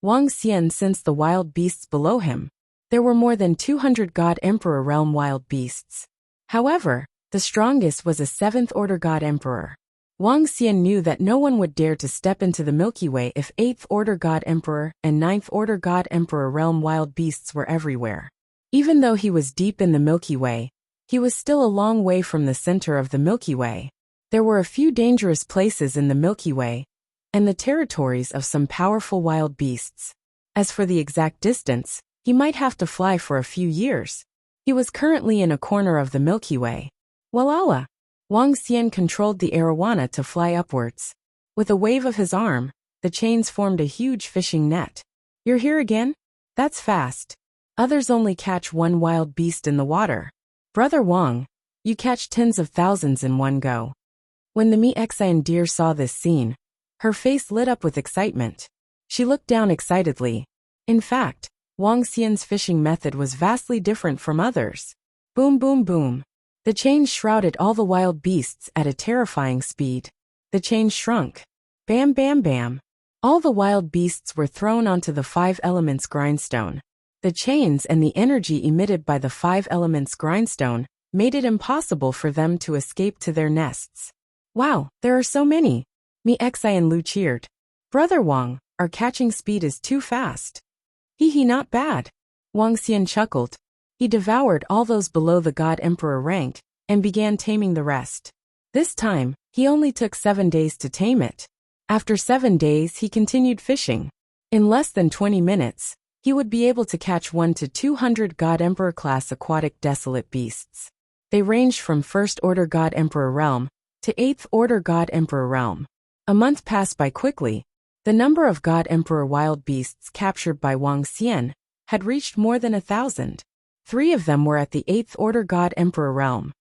Wang Xian sensed the wild beasts below him. There were more than 200 God Emperor realm wild beasts. However, the strongest was a 7th Order God Emperor. Wang Xian knew that no one would dare to step into the Milky Way if 8th Order God Emperor and 9th Order God Emperor realm wild beasts were everywhere. Even though he was deep in the Milky Way, he was still a long way from the center of the Milky Way. There were a few dangerous places in the Milky Way, and the territories of some powerful wild beasts. As for the exact distance, he might have to fly for a few years. He was currently in a corner of the Milky Way. Walala! Wang Xian controlled the arowana to fly upwards. With a wave of his arm, the chains formed a huge fishing net. You're here again? That's fast. Others only catch one wild beast in the water. Brother Wang, you catch tens of thousands in one go. When the Mi Xian deer saw this scene, her face lit up with excitement. She looked down excitedly. In fact, Wang Xian's fishing method was vastly different from others. Boom boom boom. The chains shrouded all the wild beasts at a terrifying speed. The chains shrunk. Bam bam bam. All the wild beasts were thrown onto the 5 elements grindstone. The chains and the energy emitted by the 5 elements grindstone made it impossible for them to escape to their nests. Wow, there are so many. Mi Xian Lu cheered. Brother Wang, our catching speed is too fast. Hehe, not bad. Wang Xian chuckled. He devoured all those below the God Emperor rank, and began taming the rest. This time, he only took 7 days to tame it. After 7 days he continued fishing. In less than 20 minutes, he would be able to catch 1 to 200 God Emperor class aquatic desolate beasts. They ranged from 1st Order God Emperor realm to 8th Order God Emperor realm. A month passed by quickly. The number of God Emperor wild beasts captured by Wang Xian had reached more than 1,000. 3 of them were at the 8th Order God Emperor realm.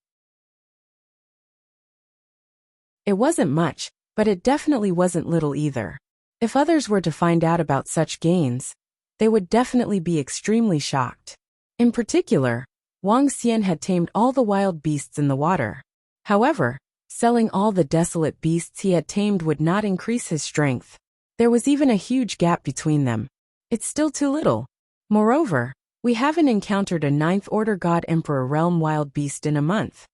It wasn't much, but it definitely wasn't little either. If others were to find out about such gains, they would definitely be extremely shocked. In particular, Wang Xian had tamed all the wild beasts in the water. However, selling all the desolate beasts he had tamed would not increase his strength. There was even a huge gap between them. It's still too little. Moreover, we haven't encountered a 9th Order God Emperor realm wild beast in a month.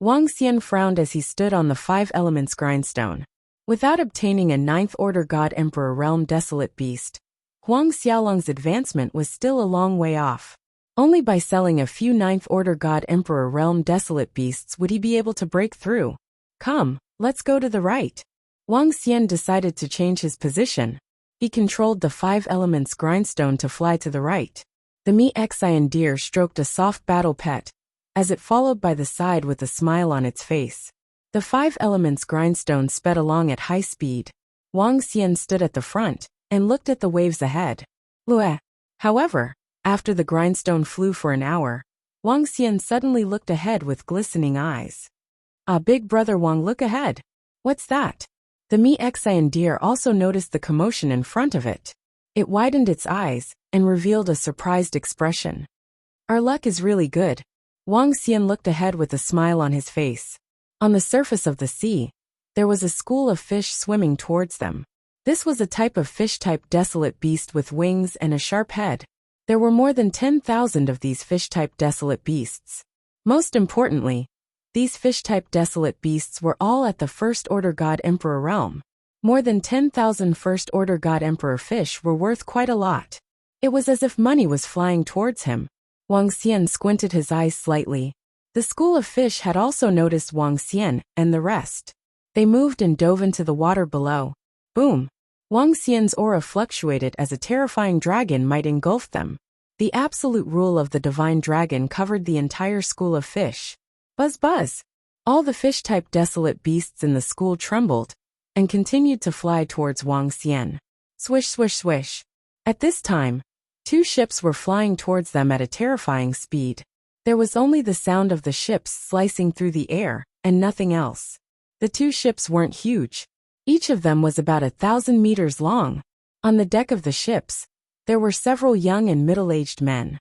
Wang Xian frowned as he stood on the 5 elements grindstone. Without obtaining a 9th Order God Emperor realm desolate beast, Huang Xiaolong's advancement was still a long way off. Only by selling a few 9th Order God Emperor realm desolate beasts would he be able to break through. Come, let's go to the right. Wang Xian decided to change his position. He controlled the 5 elements grindstone to fly to the right. The Mi-Xian deer stroked a soft battle pet, as it followed by the side with a smile on its face. The 5 elements grindstone sped along at high speed. Wang Xian stood at the front and looked at the waves ahead. Lue. However, after the grindstone flew for an hour, Wang Xian suddenly looked ahead with glistening eyes. Ah, big brother Wang, look ahead. What's that? The Mi-Xian deer also noticed the commotion in front of it. It widened its eyes and revealed a surprised expression. Our luck is really good. Wang Xian looked ahead with a smile on his face. On the surface of the sea, there was a school of fish swimming towards them. This was a type of fish-type desolate beast with wings and a sharp head. There were more than 10,000 of these fish-type desolate beasts. Most importantly, these fish-type desolate beasts were all at the 1st Order God Emperor realm. More than 10,000 1st Order God Emperor fish were worth quite a lot. It was as if money was flying towards him. Wang Xian squinted his eyes slightly. The school of fish had also noticed Wang Xian and the rest. They moved and dove into the water below. Boom! Wang Xian's aura fluctuated as a terrifying dragon might engulf them. The absolute rule of the divine dragon covered the entire school of fish. Buzz buzz! All the fish-type desolate beasts in the school trembled and continued to fly towards Wang Xian. Swish swish swish! At this time, 2 ships were flying towards them at a terrifying speed. There was only the sound of the ships slicing through the air, and nothing else. The 2 ships weren't huge. Each of them was about 1,000 meters long. On the deck of the ships, there were several young and middle-aged men.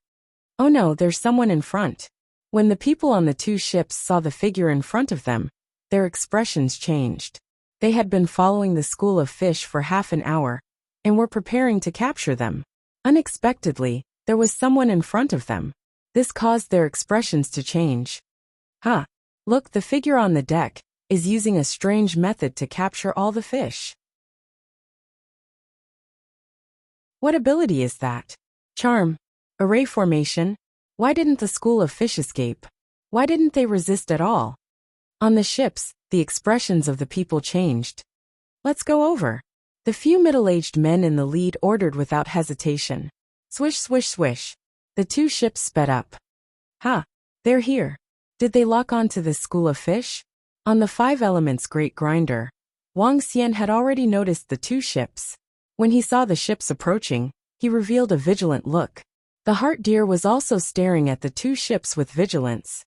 Oh no, there's someone in front. When the people on the 2 ships saw the figure in front of them, their expressions changed. They had been following the school of fish for half an hour, and were preparing to capture them. Unexpectedly, there was someone in front of them. This caused their expressions to change. Huh! Look, the figure on the deck is using a strange method to capture all the fish. What ability is that? Charm? Array formation? Why didn't the school of fish escape? Why didn't they resist at all? On the ships, the expressions of the people changed. Let's go over. The few middle-aged men in the lead ordered without hesitation. Swish swish swish. The 2 ships sped up. Ha! They're here. Did they lock on to this school of fish? On the 5 elements great grinder, Wang Xian had already noticed the 2 ships. When he saw the ships approaching, he revealed a vigilant look. The heart deer was also staring at the 2 ships with vigilance.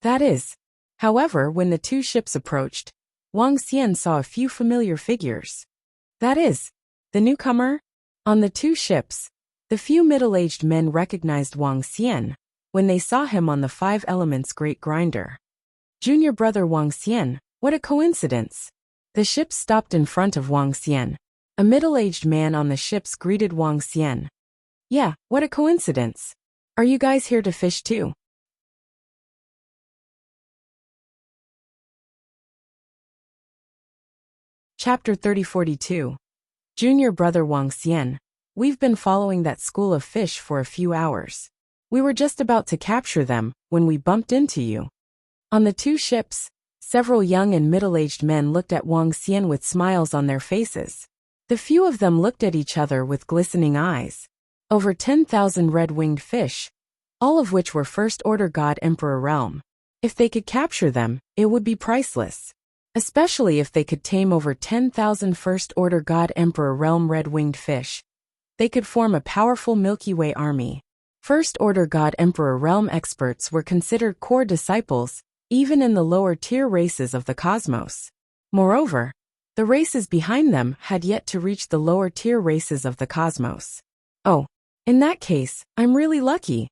That is. However, when the 2 ships approached, Wang Xian saw a few familiar figures. That is. The newcomer? On the 2 ships, the few middle-aged men recognized Wang Xian when they saw him on the 5 elements great grinder. Junior brother Wang Xian, what a coincidence. The ships stopped in front of Wang Xian. A middle-aged man on the ships greeted Wang Xian. Yeah, what a coincidence. Are you guys here to fish too? Chapter 3042. Junior brother Wang Xian. We've been following that school of fish for a few hours. We were just about to capture them when we bumped into you." On the two ships, several young and middle-aged men looked at Wang Xian with smiles on their faces. The few of them looked at each other with glistening eyes. Over 10,000 red-winged fish, all of which were First-Order God Emperor realm. If they could capture them, it would be priceless. Especially if they could tame over 10,000 First-Order God Emperor realm red-winged fish. They could form a powerful Milky Way army. First-Order God Emperor realm experts were considered core disciples, even in the lower-tier races of the cosmos. Moreover, the races behind them had yet to reach the lower-tier races of the cosmos. "Oh, in that case, I'm really lucky,"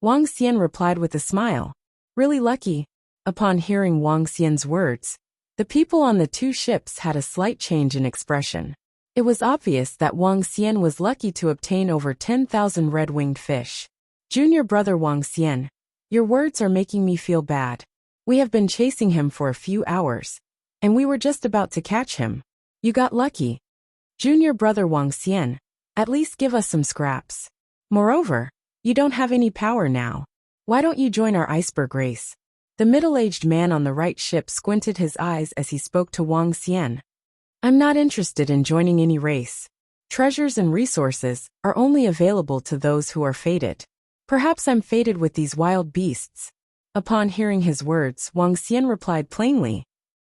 Wang Xian replied with a smile. "Really lucky?" Upon hearing Wang Xian's words, the people on the two ships had a slight change in expression. It was obvious that Wang Xian was lucky to obtain over 10,000 red-winged fish. "Junior brother Wang Xian, your words are making me feel bad. We have been chasing him for a few hours, and we were just about to catch him. You got lucky. Junior brother Wang Xian, at least give us some scraps. Moreover, you don't have any power now. Why don't you join our iceberg race?" The middle-aged man on the right ship squinted his eyes as he spoke to Wang Xian. "I'm not interested in joining any race. Treasures and resources are only available to those who are fated. Perhaps I'm fated with these wild beasts." Upon hearing his words, Wang Xian replied plainly.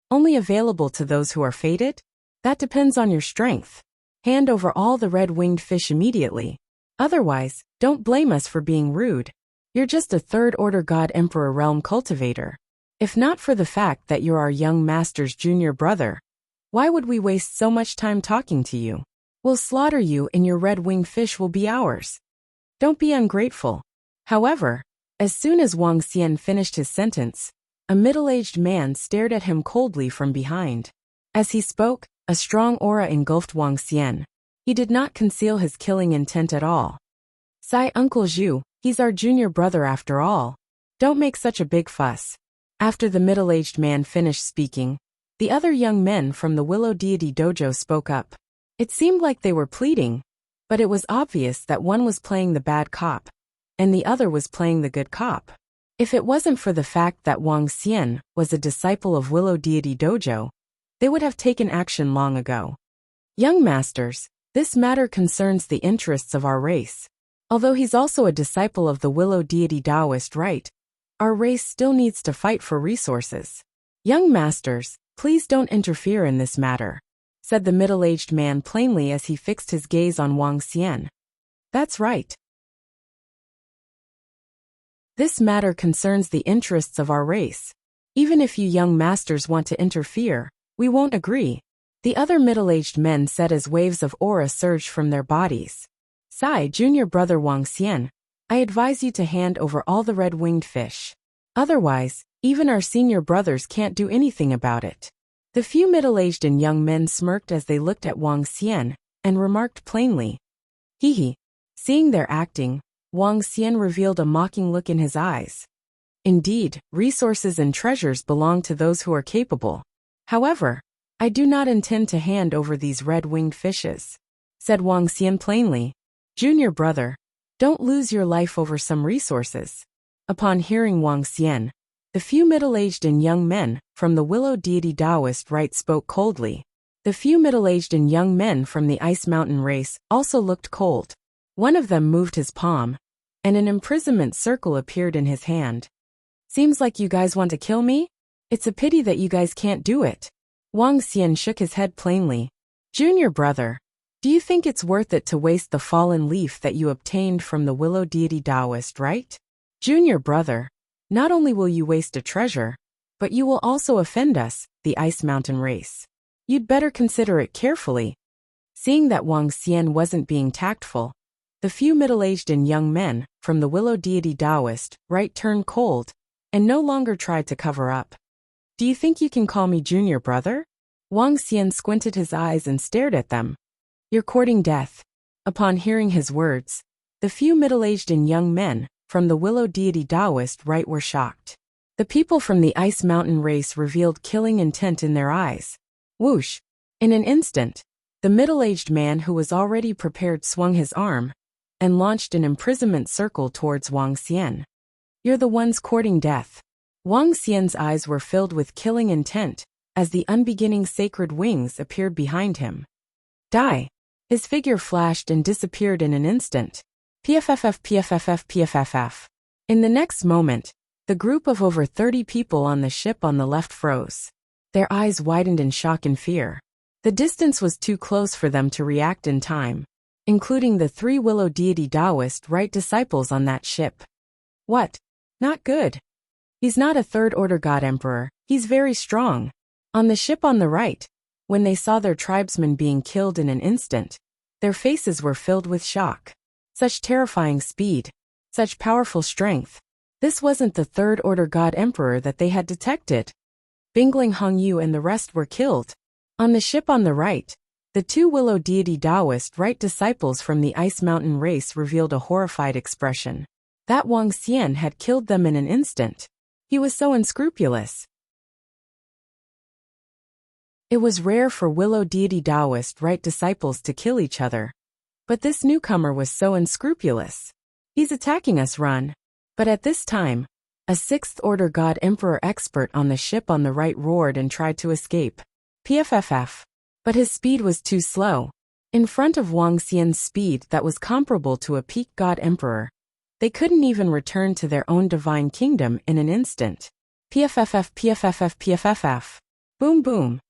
"Only available to those who are fated? That depends on your strength. Hand over all the red-winged fish immediately. Otherwise, don't blame us for being rude. You're just a third-order God Emperor realm cultivator. If not for the fact that you're our young master's junior brother, why would we waste so much time talking to you? We'll slaughter you and your red-winged fish will be ours. Don't be ungrateful." However, as soon as Wang Xian finished his sentence, a middle-aged man stared at him coldly from behind. As he spoke, a strong aura engulfed Wang Xian. He did not conceal his killing intent at all. "Sai Uncle Zhu, he's our junior brother after all. Don't make such a big fuss." After the middle-aged man finished speaking, the other young men from the Willow Deity Dojo spoke up. It seemed like they were pleading, but it was obvious that one was playing the bad cop, and the other was playing the good cop. If it wasn't for the fact that Wang Xian was a disciple of Willow Deity Dojo, they would have taken action long ago. "Young masters, this matter concerns the interests of our race. Although he's also a disciple of the Willow Deity Taoist rite, our race still needs to fight for resources. Young masters, please don't interfere in this matter," said the middle-aged man plainly as he fixed his gaze on Wang Xian. "That's right. This matter concerns the interests of our race. Even if you young masters want to interfere, we won't agree," the other middle-aged men said as waves of aura surged from their bodies. "Sai, junior brother Wang Xian, I advise you to hand over all the red-winged fish. Otherwise, even our senior brothers can't do anything about it." The few middle-aged and young men smirked as they looked at Wang Xian and remarked plainly. "Hee." Seeing their acting, Wang Xian revealed a mocking look in his eyes. "Indeed, resources and treasures belong to those who are capable. However, I do not intend to hand over these red-winged fishes," said Wang Xian plainly. "Junior brother, don't lose your life over some resources." Upon hearing Wang Xian, the few middle-aged and young men from the Willow Deity Taoist rite spoke coldly. The few middle-aged and young men from the Ice Mountain race also looked cold. One of them moved his palm, and an imprisonment circle appeared in his hand. "Seems like you guys want to kill me? It's a pity that you guys can't do it." Wang Xian shook his head plainly. "Junior brother, do you think it's worth it to waste the fallen leaf that you obtained from the Willow Deity Taoist rite? Junior brother, not only will you waste a treasure, but you will also offend us, the Ice Mountain race. You'd better consider it carefully." Seeing that Wang Xian wasn't being tactful, the few middle-aged and young men from the Willow Deity Taoist rite turned cold and no longer tried to cover up. "Do you think you can call me junior brother?" Wang Xian squinted his eyes and stared at them. "You're courting death." Upon hearing his words, the few middle-aged and young men from the Willow Deity Taoist rite were shocked. The people from the Ice Mountain race revealed killing intent in their eyes. Whoosh! In an instant, The middle-aged man who was already prepared swung his arm and launched an imprisonment circle towards Wang Xian. You're the ones courting death. Wang Xian's eyes were filled with killing intent as the unbeginning sacred wings appeared behind him. Die! His figure flashed and disappeared in an instant. PFFF PFFF PFFF. In the next moment, the group of over 30 people on the ship on the left froze. Their eyes widened in shock and fear. The distance was too close for them to react in time, including the 3 Willow Deity Taoist right disciples on that ship. What? Not good. He's not a third-order god emperor, he's very strong. On the ship on the right, when they saw their tribesmen being killed in an instant, their faces were filled with shock. Such terrifying speed, such powerful strength. This wasn't the third-order god emperor that they had detected. Bingling Hongyu and the rest were killed. On the ship on the right, the 2 Willow Deity Taoist right disciples from the Ice Mountain race revealed a horrified expression. That Wang Xian had killed them in an instant. He was so unscrupulous. It was rare for Willow Deity Taoist right disciples to kill each other. But this newcomer was so unscrupulous. He's attacking us, run. But at this time, a 6th-order god emperor expert on the ship on the right roared and tried to escape. PFFF. But his speed was too slow. In front of Wang Xian's speed that was comparable to a peak god emperor, they couldn't even return to their own divine kingdom in an instant. PFFF PFFF PFFF. Boom boom.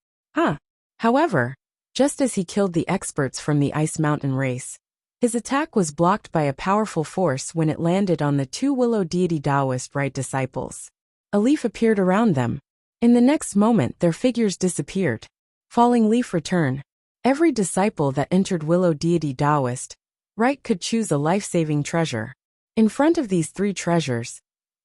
However, just as he killed the experts from the Ice Mountain race, his attack was blocked by a powerful force when it landed on the 2 Willow Deity Taoist right disciples. A leaf appeared around them. In the next moment their figures disappeared. Falling leaf return. Every disciple that entered Willow Deity Taoist right could choose a life-saving treasure. In front of these 3 treasures,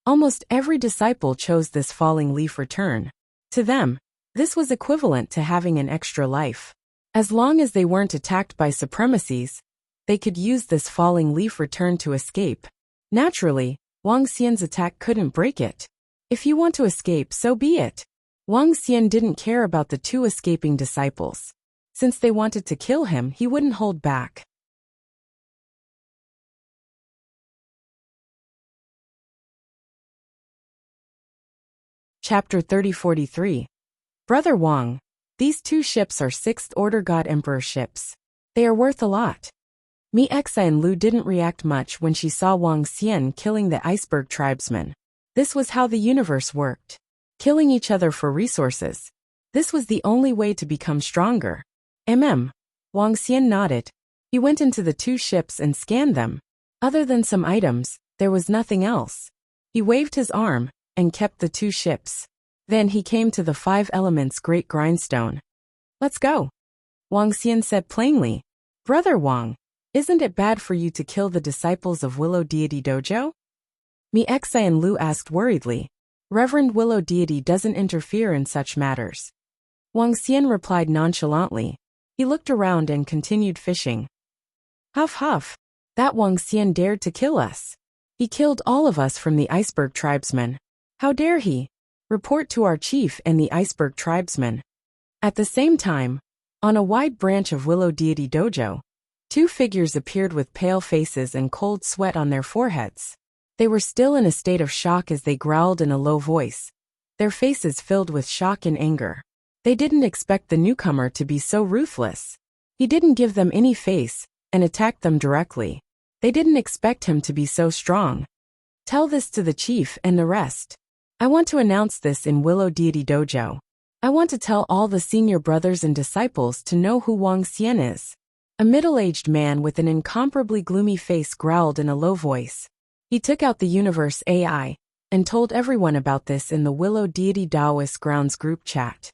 almost every disciple chose this falling leaf return. To them, this was equivalent to having an extra life. As long as they weren't attacked by supremacies, they could use this falling leaf return to escape. Naturally, Wang Xian's attack couldn't break it. If you want to escape, so be it. Wang Xian didn't care about the 2 escaping disciples. Since they wanted to kill him, he wouldn't hold back. Chapter 3043. Brother Wang, these 2 ships are 6th-order God Emperor ships. They are worth a lot. Mi Exa and Lu didn't react much when she saw Wang Xian killing the iceberg tribesmen. This was how the universe worked. Killing each other for resources. This was the only way to become stronger. Wang Xian nodded. He went into the 2 ships and scanned them. Other than some items, there was nothing else. He waved his arm and kept the 2 ships. Then he came to the 5 elements great grindstone. Let's go. Wang Xian said plainly. Brother Wang, isn't it bad for you to kill the disciples of Willow Deity Dojo? Mi Exa and Lu asked worriedly. Reverend Willow Deity doesn't interfere in such matters. Wang Xian replied nonchalantly. He looked around and continued fishing. Huff huff. That Wang Xian dared to kill us. He killed all of us from the iceberg tribesmen. How dare he? Report to our chief and the iceberg tribesmen. At the same time, on a wide branch of Willow Deity Dojo, 2 figures appeared with pale faces and cold sweat on their foreheads. They were still in a state of shock as they growled in a low voice, their faces filled with shock and anger. They didn't expect the newcomer to be so ruthless. He didn't give them any face and attacked them directly. They didn't expect him to be so strong. Tell this to the chief and the rest. I want to announce this in Willow Deity Dojo. I want to tell all the senior brothers and disciples to know who Wang Xian is. A middle-aged man with an incomparably gloomy face growled in a low voice. He took out the universe AI and told everyone about this in the Willow Deity Taoist Grounds group chat.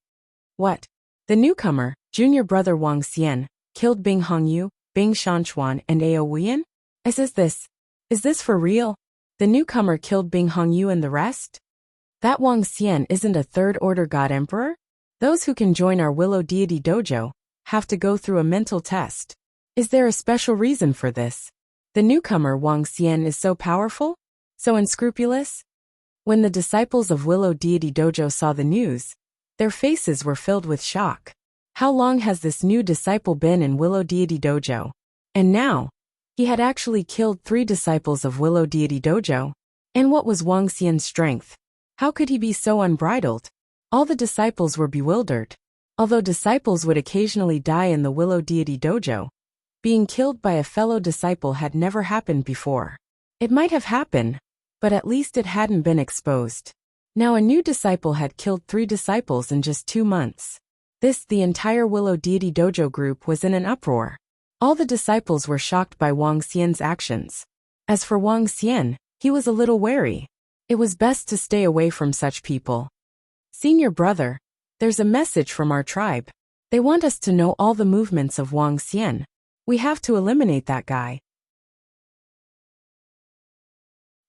What? The newcomer, junior brother Wang Xian, killed Bing Hongyu, Bing Shanchuan, and Ao Wuyan? Is this for real? The newcomer killed Bing Hongyu and the rest? That Wang Xian isn't a third-order god emperor? Those who can join our Willow Deity Dojo have to go through a mental test. Is there a special reason for this? The newcomer Wang Xian is so powerful? So unscrupulous? When the disciples of Willow Deity Dojo saw the news, their faces were filled with shock. How long has this new disciple been in Willow Deity Dojo? And now, he had actually killed 3 disciples of Willow Deity Dojo. And what was Wang Xian's strength? How could he be so unbridled? All the disciples were bewildered. Although disciples would occasionally die in the Willow Deity Dojo, being killed by a fellow disciple had never happened before. It might have happened, but at least it hadn't been exposed. Now a new disciple had killed 3 disciples in just 2 months. The entire Willow Deity Dojo group was in an uproar. All the disciples were shocked by Wang Xian's actions. As for Wang Xian, he was a little wary. It was best to stay away from such people. Senior brother, there's a message from our tribe. They want us to know all the movements of Wang Xian. We have to eliminate that guy.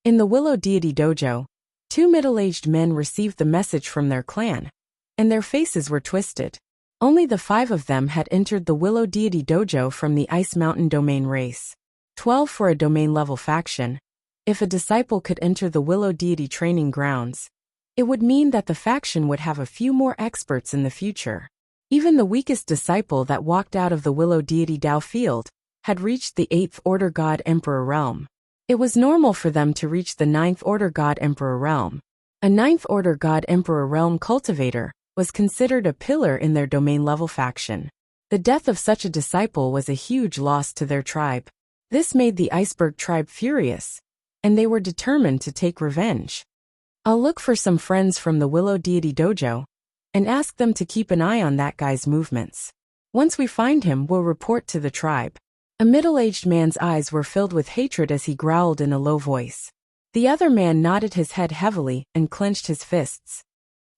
In the Willow Deity Dojo, 2 middle-aged men received the message from their clan, and their faces were twisted. Only the 5 of them had entered the Willow Deity Dojo from the Ice Mountain domain race. 12 for a domain-level faction. If a disciple could enter the Willow Deity training grounds, it would mean that the faction would have a few more experts in the future. Even the weakest disciple that walked out of the Willow Deity Dao field had reached the 8th Order God Emperor realm. It was normal for them to reach the 9th Order God Emperor realm. A 9th Order God Emperor realm cultivator was considered a pillar in their domain-level faction. The death of such a disciple was a huge loss to their tribe. This made the Iceberg tribe furious, and they were determined to take revenge. I'll look for some friends from the Willow Deity Dojo and ask them to keep an eye on that guy's movements. Once we find him, we'll report to the tribe. A middle-aged man's eyes were filled with hatred as he growled in a low voice. The other man nodded his head heavily and clenched his fists.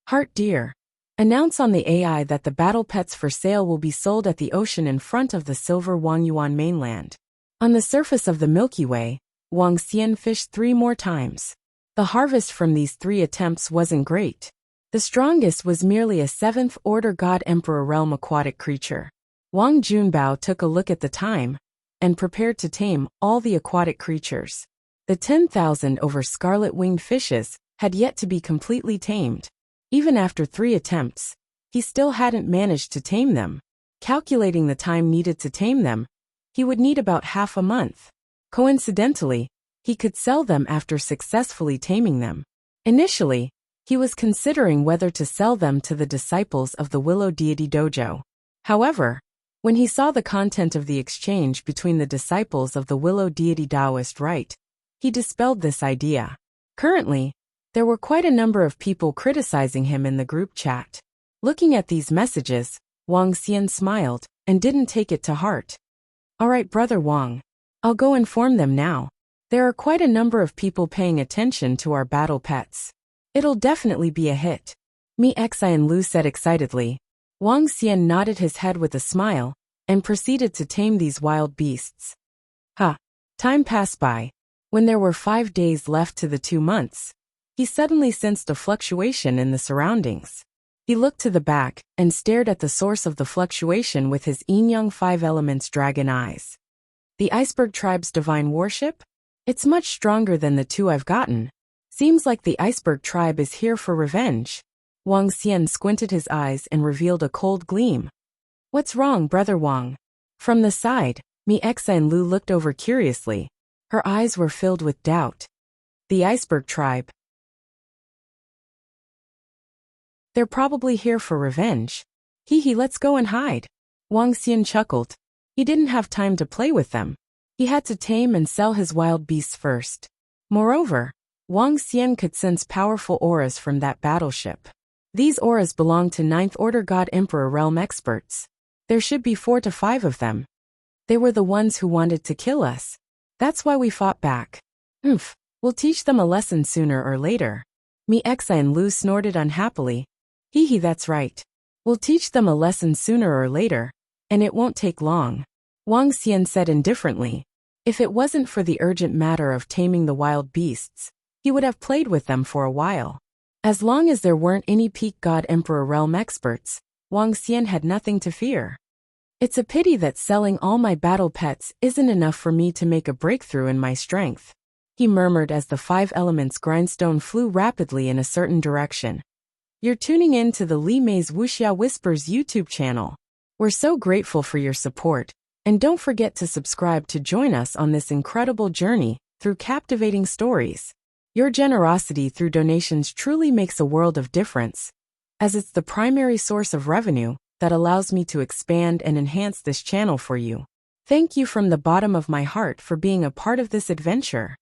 Heart dear, announce on the AI that the battle pets for sale will be sold at the ocean in front of the silver Wangyuan mainland. On the surface of the Milky Way, Wang Xian fished 3 more times. The harvest from these 3 attempts wasn't great. The strongest was merely a 7th Order God Emperor realm aquatic creature. Wang Junbao took a look at the time and prepared to tame all the aquatic creatures. The 10,000 over scarlet-winged fishes had yet to be completely tamed. Even after 3 attempts, he still hadn't managed to tame them. Calculating the time needed to tame them, he would need about half a month. Coincidentally, he could sell them after successfully taming them. Initially, he was considering whether to sell them to the disciples of the Willow Deity Dojo. However, when he saw the content of the exchange between the disciples of the Willow Deity Taoist rite, he dispelled this idea. Currently, there were quite a number of people criticizing him in the group chat. Looking at these messages, Wang Xian smiled and didn't take it to heart. Alright, Brother Wang. I'll go inform them now. There are quite a number of people paying attention to our battle pets. It'll definitely be a hit. Mi Xian Lu said excitedly. Wang Xian nodded his head with a smile and proceeded to tame these wild beasts. Time passed by. When there were 5 days left to the 2 months, he suddenly sensed a fluctuation in the surroundings. He looked to the back and stared at the source of the fluctuation with his yin-yang 5 elements dragon eyes. The Iceberg tribe's divine worship? It's much stronger than the 2 I've gotten. Seems like the Iceberg tribe is here for revenge. Wang Xian squinted his eyes and revealed a cold gleam. What's wrong, Brother Wang? From the side, Mi Xian Lu looked over curiously. Her eyes were filled with doubt. The Iceberg tribe. They're probably here for revenge. Let's go and hide. Wang Xian chuckled. He didn't have time to play with them. He had to tame and sell his wild beasts first. Moreover, Wang Xian could sense powerful auras from that battleship. These auras belong to 9th Order God Emperor realm experts. There should be 4 to 5 of them. They were the ones who wanted to kill us. That's why we fought back. We'll teach them a lesson sooner or later. Mi Xian Lu snorted unhappily. That's right. We'll teach them a lesson sooner or later, and it won't take long. Wang Xian said indifferently. If it wasn't for the urgent matter of taming the wild beasts, he would have played with them for a while. As long as there weren't any peak God Emperor realm experts, Wang Xian had nothing to fear. It's a pity that selling all my battle pets isn't enough for me to make a breakthrough in my strength, he murmured as the 5 elements grindstone flew rapidly in a certain direction. You're tuning in to the Li Mei's Wuxia Whispers YouTube channel. We're so grateful for your support, and don't forget to subscribe to join us on this incredible journey through captivating stories. Your generosity through donations truly makes a world of difference, as it's the primary source of revenue that allows me to expand and enhance this channel for you. Thank you from the bottom of my heart for being a part of this adventure.